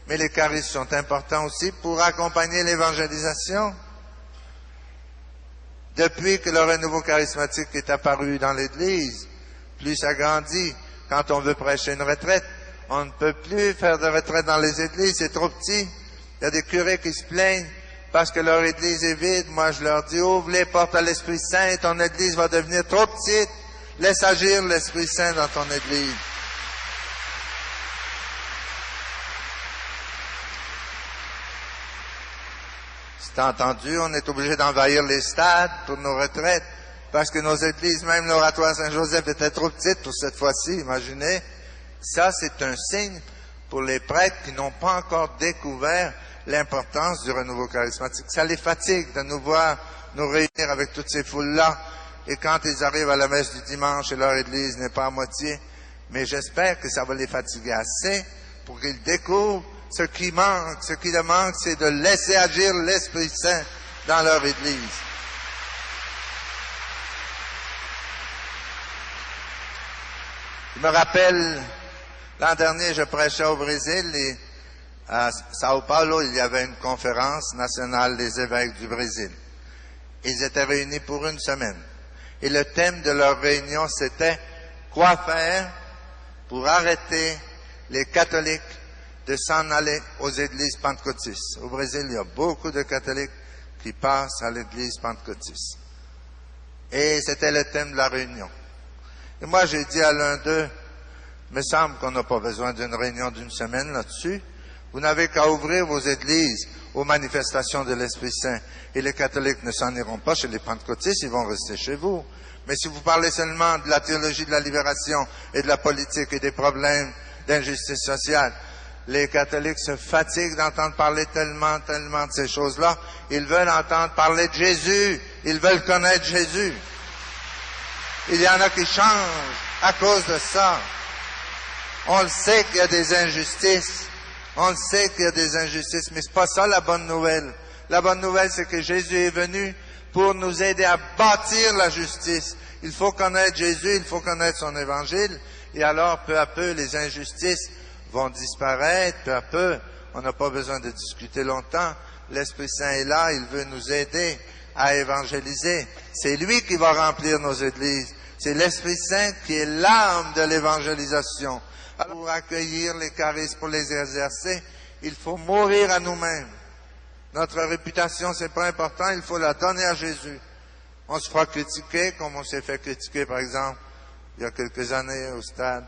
Mais les charismes sont importants aussi pour accompagner l'évangélisation. Depuis que le renouveau charismatique est apparu dans l'Église, plus ça grandit. Quand on veut prêcher une retraite, on ne peut plus faire de retraite dans les églises, c'est trop petit. Il y a des curés qui se plaignent parce que leur église est vide. Moi, je leur dis, ouvre les portes à l'Esprit Saint et ton église va devenir trop petite. Laisse agir l'Esprit Saint dans ton église. C'est entendu, on est obligé d'envahir les stades pour nos retraites parce que nos églises, même l'oratoire Saint-Joseph, était trop petite pour cette fois-ci, imaginez. Ça, c'est un signe pour les prêtres qui n'ont pas encore découvert l'importance du renouveau charismatique. Ça les fatigue de nous voir nous réunir avec toutes ces foules-là. Et quand ils arrivent à la messe du dimanche et leur église n'est pas à moitié, mais j'espère que ça va les fatiguer assez pour qu'ils découvrent ce qui manque. Ce qui leur manque, c'est de laisser agir l'Esprit Saint dans leur église. Je me rappelle, l'an dernier, je prêchais au Brésil et à Sao Paulo, il y avait une conférence nationale des évêques du Brésil. Ils étaient réunis pour une semaine. Et le thème de leur réunion, c'était « Quoi faire pour arrêter les catholiques de s'en aller aux églises pentecôtistes ?» Au Brésil, il y a beaucoup de catholiques qui passent à l'église pentecôtiste. Et c'était le thème de la réunion. Et moi, j'ai dit à l'un d'eux, « me semble qu'on n'a pas besoin d'une réunion d'une semaine là-dessus. Vous n'avez qu'à ouvrir vos églises aux manifestations de l'Esprit Saint. Et les catholiques ne s'en iront pas chez les pentecôtistes, ils vont rester chez vous. Mais si vous parlez seulement de la théologie de la libération et de la politique et des problèmes d'injustice sociale, les catholiques se fatiguent d'entendre parler tellement de ces choses-là. Ils veulent entendre parler de Jésus. Ils veulent connaître Jésus. Il y en a qui changent à cause de ça. On le sait qu'il y a des injustices. On le sait qu'il y a des injustices, mais c'est pas ça la bonne nouvelle. La bonne nouvelle, c'est que Jésus est venu pour nous aider à bâtir la justice. Il faut connaître Jésus, il faut connaître son évangile, et alors, peu à peu, les injustices vont disparaître, peu à peu. On n'a pas besoin de discuter longtemps. L'Esprit Saint est là, il veut nous aider à évangéliser. C'est lui qui va remplir nos églises. C'est l'Esprit Saint qui est l'âme de l'évangélisation. Alors, pour accueillir les charismes, pour les exercer, il faut mourir à nous-mêmes. Notre réputation, c'est pas important, il faut la donner à Jésus. On se fera critiquer, comme on s'est fait critiquer, par exemple, il y a quelques années au stade.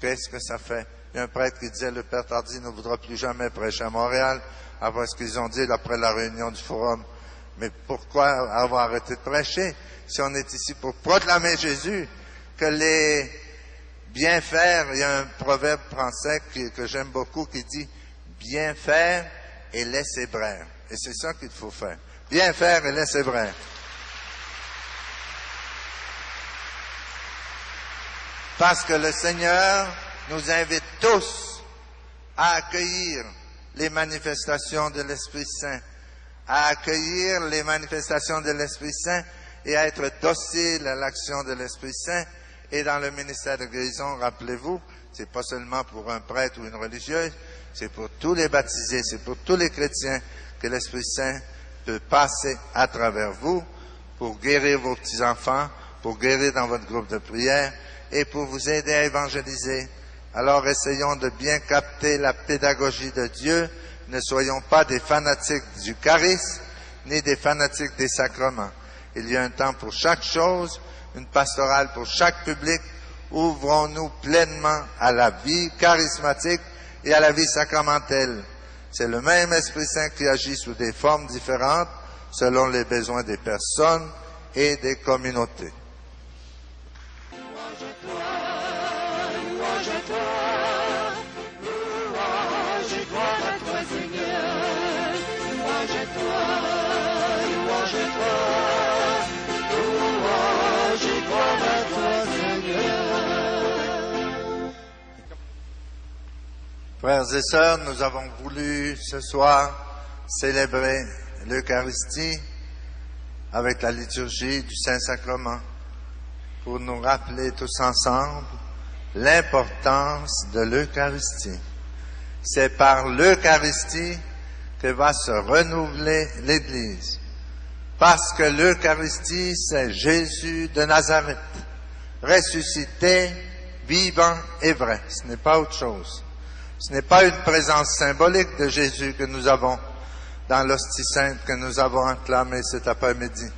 Qu'est-ce que ça fait? Il y a un prêtre qui disait, le Père Tardy ne voudra plus jamais prêcher à Montréal, après ce qu'ils ont dit après la réunion du forum. Mais pourquoi avoir arrêté de prêcher? Si on est ici pour proclamer Jésus, que les bien faire, il y a un proverbe français que j'aime beaucoup qui dit « bien faire et laisser braire ». Et c'est ça qu'il faut faire. Bien faire et laisser braire. Parce que le Seigneur nous invite tous à accueillir les manifestations de l'Esprit Saint, à accueillir les manifestations de l'Esprit Saint et à être docile à l'action de l'Esprit Saint. Et dans le ministère de guérison, rappelez-vous, c'est pas seulement pour un prêtre ou une religieuse, c'est pour tous les baptisés, c'est pour tous les chrétiens que l'Esprit Saint peut passer à travers vous pour guérir vos petits-enfants, pour guérir dans votre groupe de prière et pour vous aider à évangéliser. Alors essayons de bien capter la pédagogie de Dieu. Ne soyons pas des fanatiques du charisme, ni des fanatiques des sacrements. Il y a un temps pour chaque chose, une pastorale pour chaque public. Ouvrons-nous pleinement à la vie charismatique et à la vie sacramentelle. C'est le même Esprit Saint qui agit sous des formes différentes selon les besoins des personnes et des communautés. Louange à toi, louange à toi, louange et gloire à toi, Seigneur. Louange à toi, louange à toi, louange et gloire à toi, Seigneur. Frères et sœurs, nous avons voulu ce soir célébrer l'Eucharistie avec la liturgie du Saint-Sacrement pour nous rappeler tous ensemble l'importance de l'Eucharistie. C'est par l'Eucharistie que va se renouveler l'Église. Parce que l'Eucharistie, c'est Jésus de Nazareth, ressuscité, vivant et vrai. Ce n'est pas autre chose. Ce n'est pas une présence symbolique de Jésus que nous avons dans l'hostie sainte que nous avons acclamée cet après-midi.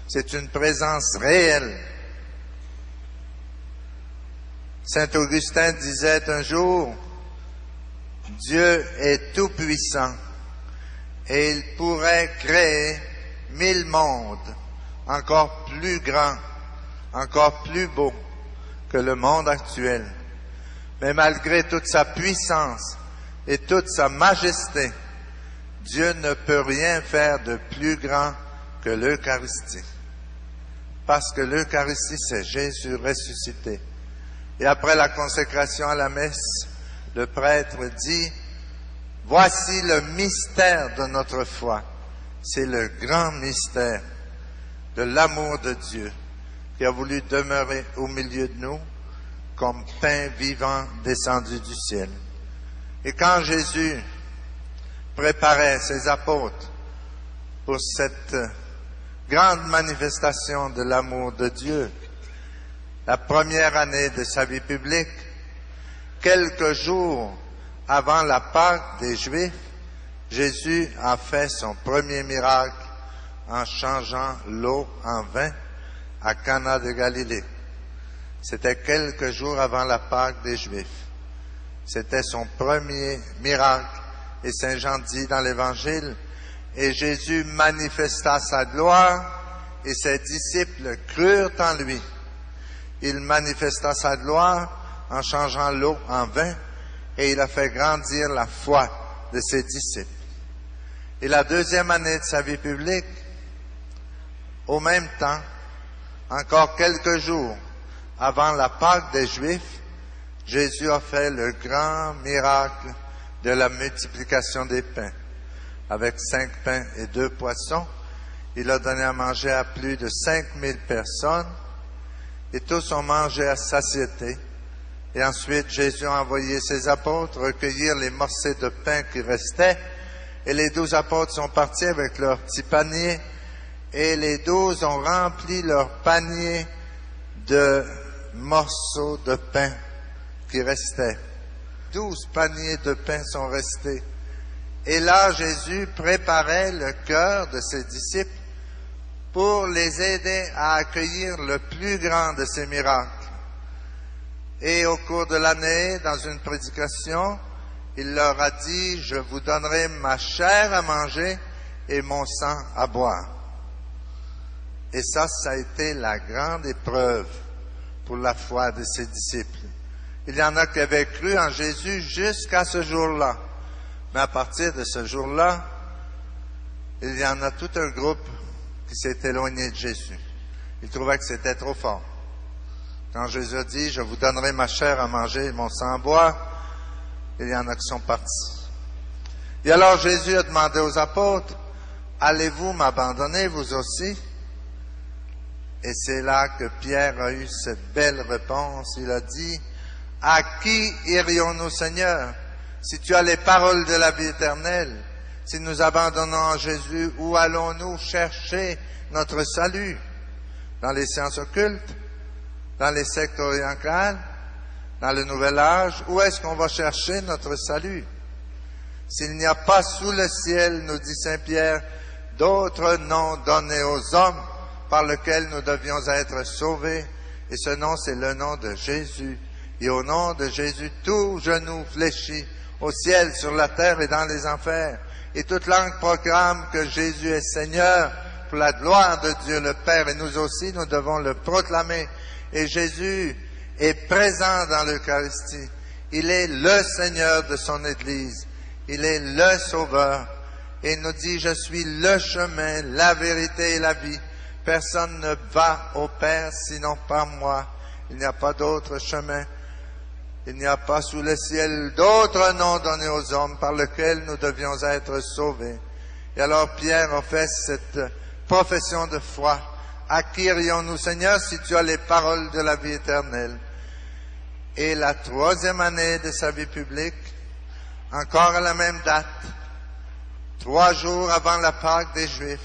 C'est une présence réelle. Saint Augustin disait un jour, Dieu est tout-puissant et il pourrait créer 1000 mondes encore plus grands, encore plus beaux que le monde actuel. Mais malgré toute sa puissance et toute sa majesté, Dieu ne peut rien faire de plus grand que l'Eucharistie. Parce que l'Eucharistie, c'est Jésus ressuscité. Et après la consécration à la messe, le prêtre dit, « Voici le mystère de notre foi. » C'est le grand mystère de l'amour de Dieu qui a voulu demeurer au milieu de nous comme pain vivant descendu du ciel. Et quand Jésus préparait ses apôtres pour cette grande manifestation de l'amour de Dieu, la première année de sa vie publique, quelques jours avant la Pâque des Juifs, Jésus a fait son premier miracle en changeant l'eau en vin à Cana de Galilée. C'était quelques jours avant la Pâque des Juifs. C'était son premier miracle. Et Saint Jean dit dans l'Évangile, « Et Jésus manifesta sa gloire, et ses disciples crurent en lui. » Il manifesta sa gloire en changeant l'eau en vin, et il a fait grandir la foi de ses disciples. Et la deuxième année de sa vie publique, au même temps, encore quelques jours avant la Pâque des Juifs, Jésus a fait le grand miracle de la multiplication des pains. Avec 5 pains et 2 poissons, il a donné à manger à plus de 5000 personnes, et tous ont mangé à satiété. Et ensuite, Jésus a envoyé ses apôtres recueillir les morceaux de pain qui restaient, et les 12 apôtres sont partis avec leurs petits paniers, et les 12 ont rempli leurs paniers de morceaux de pain qui restaient. 12 paniers de pain sont restés. Et là, Jésus préparait le cœur de ses disciples pour les aider à accueillir le plus grand de ces miracles. Et au cours de l'année, dans une prédication, il leur a dit, « Je vous donnerai ma chair à manger et mon sang à boire. » Et ça a été la grande épreuve pour la foi de ses disciples. Il y en a qui avaient cru en Jésus jusqu'à ce jour-là. Mais à partir de ce jour-là, il y en a tout un groupe qui s'est éloigné de Jésus. Ils trouvaient que c'était trop fort. Quand Jésus a dit, « Je vous donnerai ma chair à manger et mon sang à boire », il y en a qui sont partis. Et alors Jésus a demandé aux apôtres, « Allez-vous m'abandonner, vous aussi ?» Et c'est là que Pierre a eu cette belle réponse. Il a dit, « À qui irions-nous, Seigneur, si tu as les paroles de la vie éternelle? Si nous abandonnons Jésus, où allons-nous chercher notre salut? Dans les sciences occultes? Dans les sectes orientales? Dans le nouvel âge? Où est-ce qu'on va chercher notre salut? S'il n'y a pas sous le ciel, nous dit Saint Pierre, d'autres noms donnés aux hommes par lesquels nous devions être sauvés, et ce nom, c'est le nom de Jésus. Et au nom de Jésus, tout genou fléchit au ciel, sur la terre et dans les enfers. Et toute langue proclame que Jésus est Seigneur pour la gloire de Dieu le Père. Et nous aussi, nous devons le proclamer. Et Jésus est présent dans l'Eucharistie. Il est le Seigneur de son Église. Il est le Sauveur. Et il nous dit, je suis le chemin, la vérité et la vie. Personne ne va au Père sinon par moi. Il n'y a pas d'autre chemin. Il n'y a pas sous le ciel d'autre nom donné aux hommes par lequel nous devions être sauvés. Et alors Pierre a fait cette profession de foi. À qui irions-nous, Seigneur, si tu as les paroles de la vie éternelle? Et la troisième année de sa vie publique, encore à la même date, 3 jours avant la Pâque des Juifs,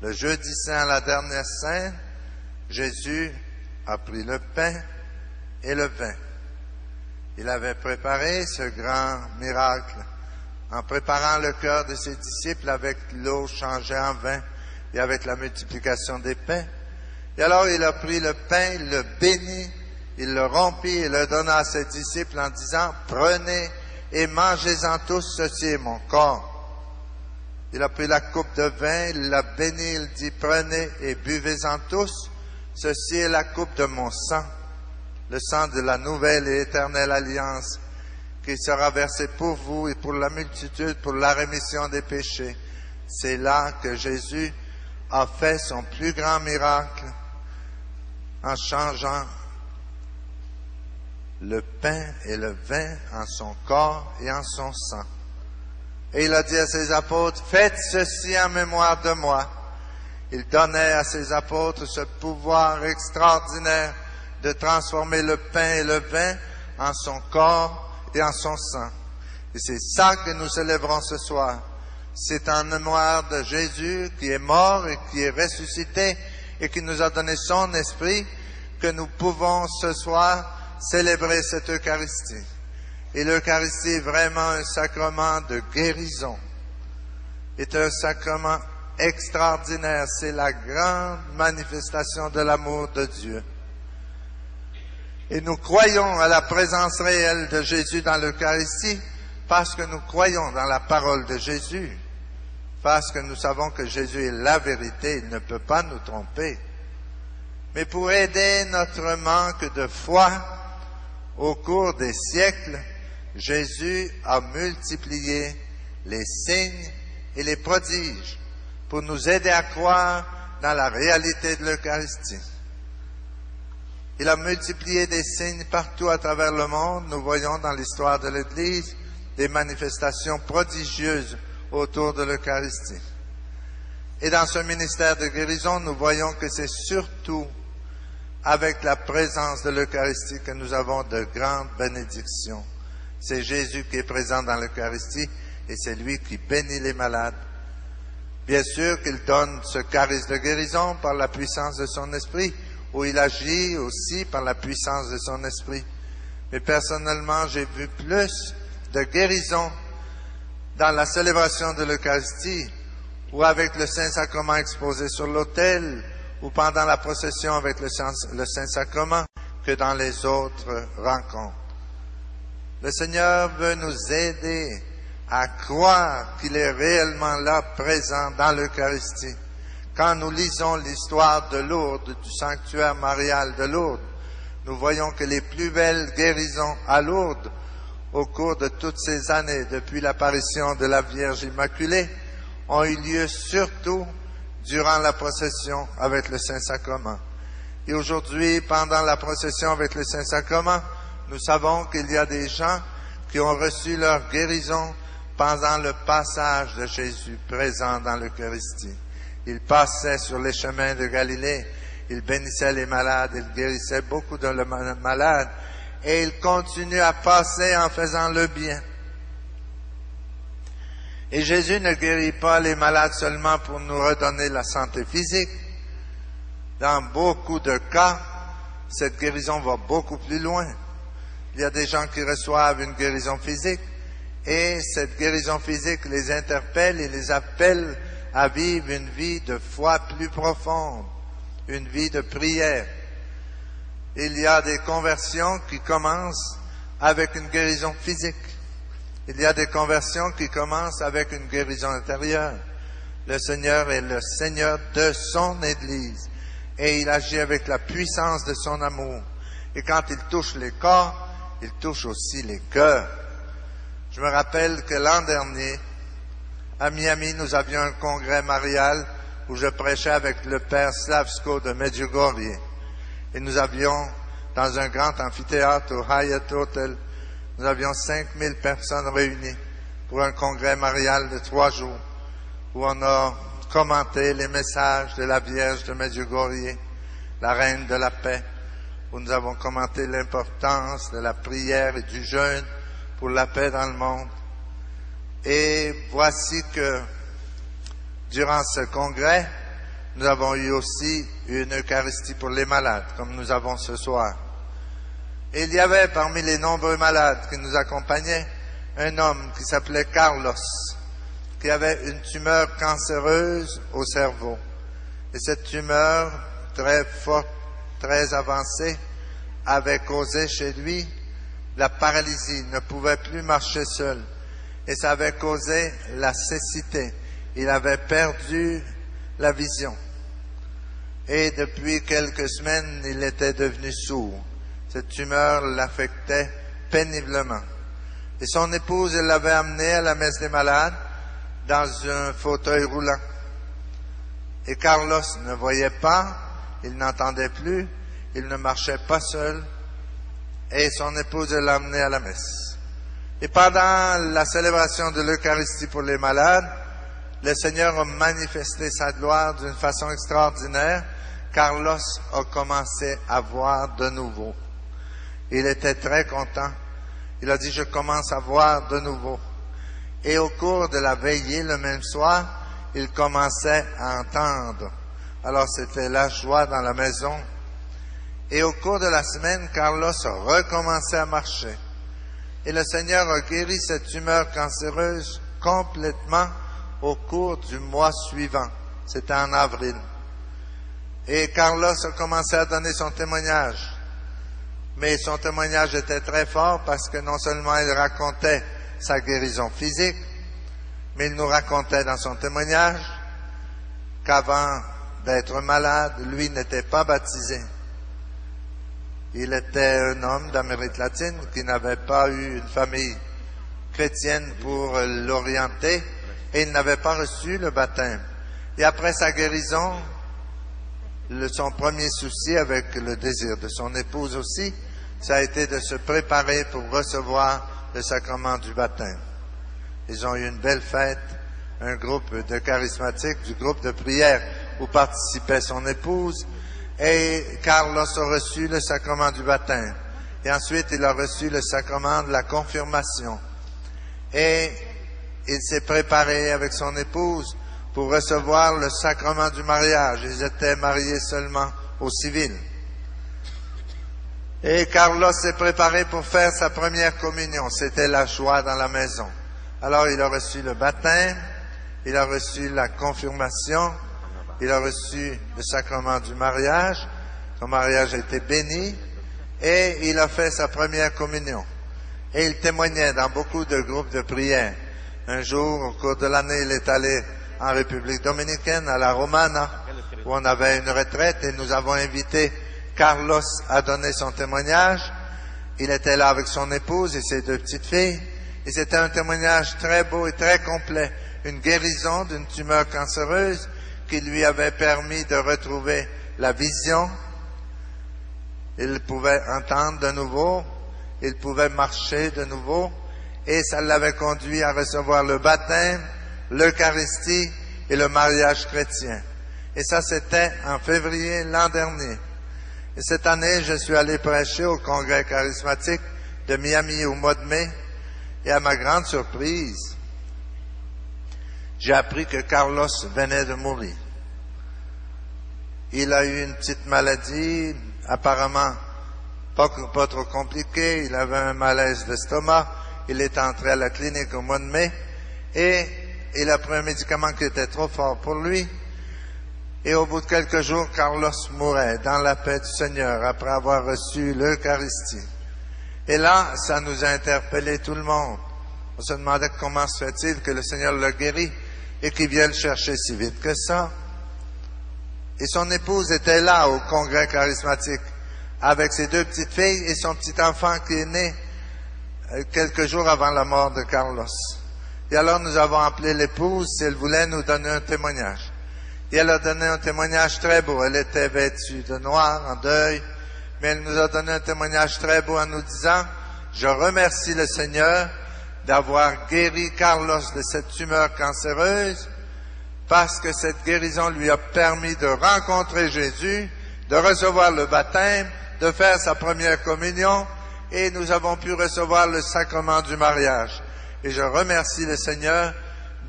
le jeudi saint à la dernière sainte, Jésus a pris le pain et le vin. Il avait préparé ce grand miracle en préparant le cœur de ses disciples avec l'eau changée en vin et avec la multiplication des pains. Et alors il a pris le pain, il le bénit, il le rompit et le donna à ses disciples en disant, « Prenez et mangez-en tous, ceci est mon corps. » Il a pris la coupe de vin, il l'a béni, il dit, « Prenez et buvez-en tous, ceci est la coupe de mon sang, le sang de la nouvelle et éternelle alliance, qui sera versé pour vous et pour la multitude, pour la rémission des péchés. » C'est là que Jésus a fait son plus grand miracle en changeant le pain et le vin en son corps et en son sang. Et il a dit à ses apôtres, « Faites ceci en mémoire de moi. » Il donnait à ses apôtres ce pouvoir extraordinaire de transformer le pain et le vin en son corps et en son sang. Et c'est ça que nous célébrons ce soir. C'est en mémoire de Jésus qui est mort et qui est ressuscité et qui nous a donné son esprit que nous pouvons ce soir célébrer cette Eucharistie. Et l'Eucharistie est vraiment un sacrement de guérison. C'est un sacrement extraordinaire. C'est la grande manifestation de l'amour de Dieu. Et nous croyons à la présence réelle de Jésus dans l'Eucharistie parce que nous croyons dans la parole de Jésus. Parce que nous savons que Jésus est la vérité, il ne peut pas nous tromper. Mais pour aider notre manque de foi, au cours des siècles, Jésus a multiplié les signes et les prodiges pour nous aider à croire dans la réalité de l'Eucharistie. Il a multiplié des signes partout à travers le monde. Nous voyons dans l'histoire de l'Église des manifestations prodigieuses autour de l'Eucharistie. Et dans ce ministère de guérison, nous voyons que c'est surtout avec la présence de l'Eucharistie que nous avons de grandes bénédictions. C'est Jésus qui est présent dans l'Eucharistie et c'est lui qui bénit les malades. Bien sûr qu'il donne ce charisme de guérison par la puissance de son esprit, où il agit aussi par la puissance de son esprit. Mais personnellement, j'ai vu plus de guérison dans la célébration de l'Eucharistie, ou avec le Saint-Sacrement exposé sur l'autel, ou pendant la procession avec le Saint-Sacrement, que dans les autres rencontres. Le Seigneur veut nous aider à croire qu'il est réellement là, présent dans l'Eucharistie. Quand nous lisons l'histoire de Lourdes, du sanctuaire marial de Lourdes, nous voyons que les plus belles guérisons à Lourdes, au cours de toutes ces années, depuis l'apparition de la Vierge Immaculée, ont eu lieu surtout durant la procession avec le Saint-Sacrement. Et aujourd'hui, pendant la procession avec le Saint-Sacrement, nous savons qu'il y a des gens qui ont reçu leur guérison pendant le passage de Jésus présent dans l'Eucharistie. Il passait sur les chemins de Galilée, il bénissait les malades, il guérissait beaucoup de malades, et il continue à passer en faisant le bien. Et Jésus ne guérit pas les malades seulement pour nous redonner la santé physique. Dans beaucoup de cas, cette guérison va beaucoup plus loin. Il y a des gens qui reçoivent une guérison physique et cette guérison physique les interpelle et les appelle à vivre une vie de foi plus profonde, une vie de prière. Il y a des conversions qui commencent avec une guérison physique. Il y a des conversions qui commencent avec une guérison intérieure. Le Seigneur est le Seigneur de son Église et il agit avec la puissance de son amour. Et quand il touche les corps, il touche aussi les cœurs. Je me rappelle que l'an dernier, à Miami, nous avions un congrès marial où je prêchais avec le père Slavsko de Medjugorje. Et nous avions, dans un grand amphithéâtre au Hyatt Hotel, nous avions 5000 personnes réunies pour un congrès marial de 3 jours où on a commenté les messages de la Vierge de Medjugorje, la Reine de la Paix, où nous avons commenté l'importance de la prière et du jeûne pour la paix dans le monde. Et voici que, durant ce congrès, nous avons eu aussi une Eucharistie pour les malades, comme nous avons ce soir. Et il y avait parmi les nombreux malades qui nous accompagnaient un homme qui s'appelait Carlos, qui avait une tumeur cancéreuse au cerveau. Et cette tumeur très forte, très avancée, avait causé chez lui la paralysie, il ne pouvait plus marcher seul. Et ça avait causé la cécité. Il avait perdu la vision. Et depuis quelques semaines, il était devenu sourd. Cette tumeur l'affectait péniblement. Et son épouse, elle l'avait amené à la messe des malades dans un fauteuil roulant. Et Carlos ne voyait pas, il n'entendait plus, il ne marchait pas seul. Et son épouse l'a amené à la messe. Et pendant la célébration de l'Eucharistie pour les malades, le Seigneur a manifesté sa gloire d'une façon extraordinaire. Carlos a commencé à voir de nouveau. Il était très content. Il a dit, je commence à voir de nouveau. Et au cours de la veillée, le même soir, il commençait à entendre. Alors c'était la joie dans la maison. Et au cours de la semaine, Carlos a recommencé à marcher. Et le Seigneur a guéri cette tumeur cancéreuse complètement au cours du mois suivant. C'était en avril. Et Carlos a commencé à donner son témoignage. Mais son témoignage était très fort parce que non seulement il racontait sa guérison physique, mais il nous racontait dans son témoignage qu'avant d'être malade, lui n'était pas baptisé. Il était un homme d'Amérique latine qui n'avait pas eu une famille chrétienne pour l'orienter et il n'avait pas reçu le baptême. Et après sa guérison, son premier souci avec le désir de son épouse aussi, ça a été de se préparer pour recevoir le sacrement du baptême. Ils ont eu une belle fête, un groupe de charismatiques, du groupe de prière où participait son épouse, et Carlos a reçu le sacrement du baptême. Et ensuite, il a reçu le sacrement de la confirmation. Et il s'est préparé avec son épouse pour recevoir le sacrement du mariage. Ils étaient mariés seulement au civil. Et Carlos s'est préparé pour faire sa première communion. C'était la joie dans la maison. Alors il a reçu le baptême, il a reçu la confirmation, il a reçu le sacrement du mariage. Son mariage a été béni et il a fait sa première communion. Et il témoignait dans beaucoup de groupes de prière. Un jour, au cours de l'année, il est allé en République dominicaine, à la Romana, où on avait une retraite et nous avons invité Carlos à donner son témoignage. Il était là avec son épouse et ses deux petites filles. Et c'était un témoignage très beau et très complet. Une guérison d'une tumeur cancéreuse qui lui avait permis de retrouver la vision. Il pouvait entendre de nouveau. Il pouvait marcher de nouveau. Et ça l'avait conduit à recevoir le baptême, l'Eucharistie et le mariage chrétien. Et ça, c'était en février l'an dernier. Et cette année, je suis allé prêcher au congrès charismatique de Miami au mois de mai. Et à ma grande surprise, j'ai appris que Carlos venait de mourir. Il a eu une petite maladie, apparemment pas trop compliquée. Il avait un malaise d'estomac. Il est entré à la clinique au mois de mai. Et il a pris un médicament qui était trop fort pour lui. Et au bout de quelques jours, Carlos mourait dans la paix du Seigneur après avoir reçu l'Eucharistie. Et là, ça nous a interpellé tout le monde. On se demandait comment se fait-il que le Seigneur l'a guéri et qu'il vienne le chercher si vite que ça. Et son épouse était là au congrès charismatique avec ses deux petites filles et son petit enfant qui est né quelques jours avant la mort de Carlos. Et alors nous avons appelé l'épouse si elle voulait nous donner un témoignage. Et elle a donné un témoignage très beau. Elle était vêtue de noir, en deuil, mais elle nous a donné un témoignage très beau en nous disant « Je remercie le Seigneur d'avoir guéri Carlos de cette tumeur cancéreuse parce que cette guérison lui a permis de rencontrer Jésus, de recevoir le baptême, de faire sa première communion et nous avons pu recevoir le sacrement du mariage. Et je remercie le Seigneur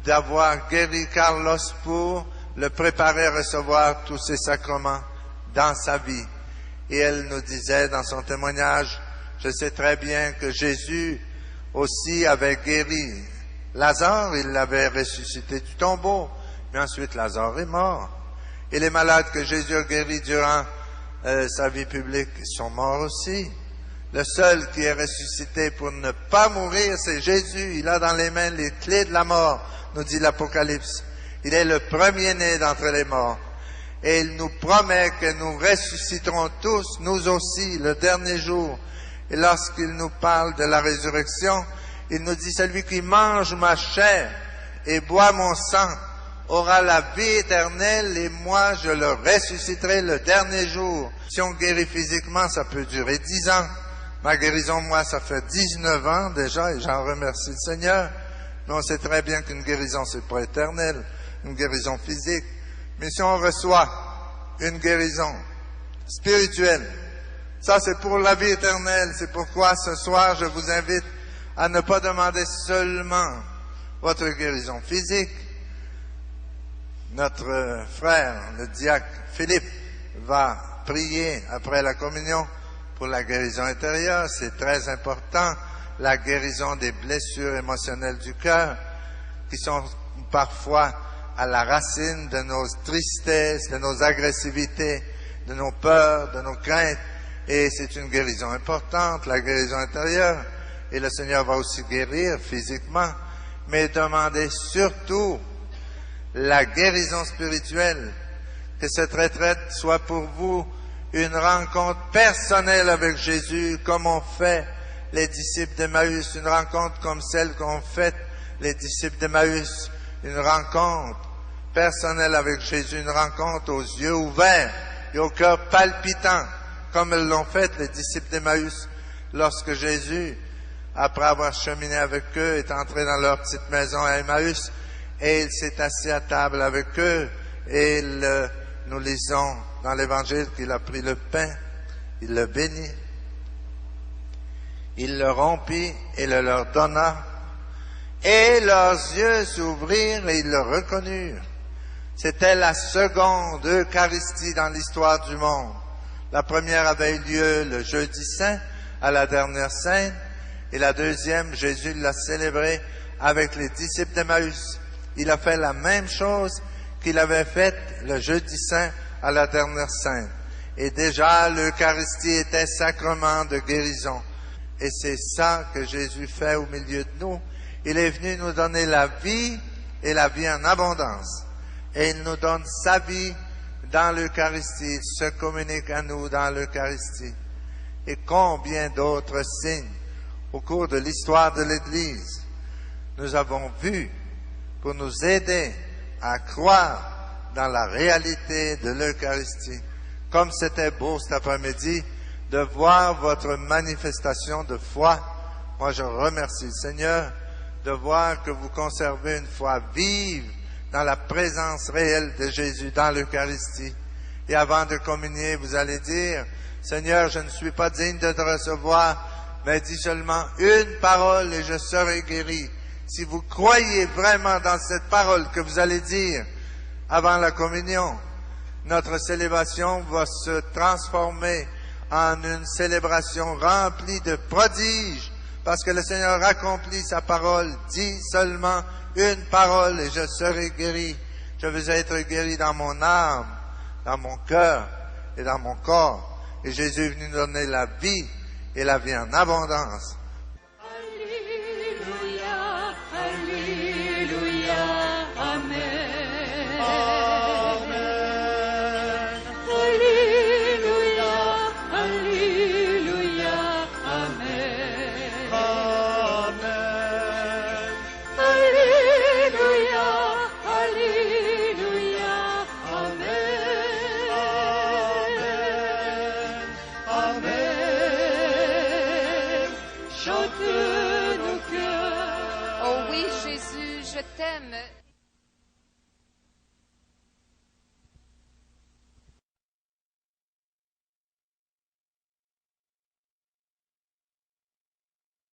d'avoir guéri Carlos pour le préparer à recevoir tous ces sacrements dans sa vie. Et elle nous disait dans son témoignage, je sais très bien que Jésus aussi avait guéri Lazare, il l'avait ressuscité du tombeau, mais ensuite Lazare est mort. Et les malades que Jésus a guéris durant sa vie publique sont morts aussi. Le seul qui est ressuscité pour ne pas mourir, c'est Jésus. Il a dans les mains les clés de la mort, nous dit l'Apocalypse. Il est le premier-né d'entre les morts. Et il nous promet que nous ressusciterons tous, nous aussi, le dernier jour. Et lorsqu'il nous parle de la résurrection, il nous dit, celui qui mange ma chair et boit mon sang aura la vie éternelle et moi je le ressusciterai le dernier jour. Si on guérit physiquement, ça peut durer 10 ans. Ma guérison, moi, ça fait 19 ans déjà et j'en remercie le Seigneur. Mais on sait très bien qu'une guérison, c'est pas éternel, une guérison physique. Mais si on reçoit une guérison spirituelle, ça c'est pour la vie éternelle. C'est pourquoi ce soir, je vous invite à ne pas demander seulement votre guérison physique. Notre frère, le diacre Philippe, va prier après la communion pour la guérison intérieure. C'est très important, la guérison des blessures émotionnelles du cœur, qui sont parfois à la racine de nos tristesses, de nos agressivités, de nos peurs, de nos craintes. Et c'est une guérison importante, la guérison intérieure. Et le Seigneur va aussi guérir physiquement, mais demandez surtout la guérison spirituelle, que cette retraite soit pour vous une rencontre personnelle avec Jésus, comme ont fait les disciples d'Emmaüs, une rencontre comme celle qu'ont faite les disciples d'Emmaüs, une rencontre personnelle avec Jésus, une rencontre aux yeux ouverts et au cœur palpitant, comme l'ont fait les disciples d'Emmaüs, lorsque Jésus, après avoir cheminé avec eux, est entré dans leur petite maison à Emmaüs, et il s'est assis à table avec eux, et nous lisons dans l'Évangile qu'il a pris le pain, il le bénit, il le rompit et le leur donna, et leurs yeux s'ouvrirent et ils le reconnurent. C'était la seconde Eucharistie dans l'histoire du monde. La première avait eu lieu le jeudi saint, à la dernière scène, et la deuxième, Jésus l'a célébrée avec les disciples d'Emmaüs. Il a fait la même chose qu'il avait faite le jeudi saint à la dernière scène. Et déjà, l'Eucharistie était sacrement de guérison. Et c'est ça que Jésus fait au milieu de nous. Il est venu nous donner la vie et la vie en abondance. Et il nous donne sa vie dans l'Eucharistie. Il se communique à nous dans l'Eucharistie. Et combien d'autres signes au cours de l'histoire de l'Église nous avons vus pour nous aider à croire dans la réalité de l'Eucharistie. Comme c'était beau cet après-midi de voir votre manifestation de foi. Moi, je remercie le Seigneur de voir que vous conservez une foi vive dans la présence réelle de Jésus dans l'Eucharistie. Et avant de communier, vous allez dire, Seigneur, je ne suis pas digne de te recevoir, mais dis seulement une parole et je serai guéri. Si vous croyez vraiment dans cette parole que vous allez dire avant la communion, notre célébration va se transformer en une célébration remplie de prodiges, parce que le Seigneur accomplit sa parole. Dis seulement une parole et je serai guéri. Je veux être guéri dans mon âme, dans mon cœur et dans mon corps. Et Jésus est venu nous donner la vie et la vie en abondance. Oh oui, Jésus, je t'aime.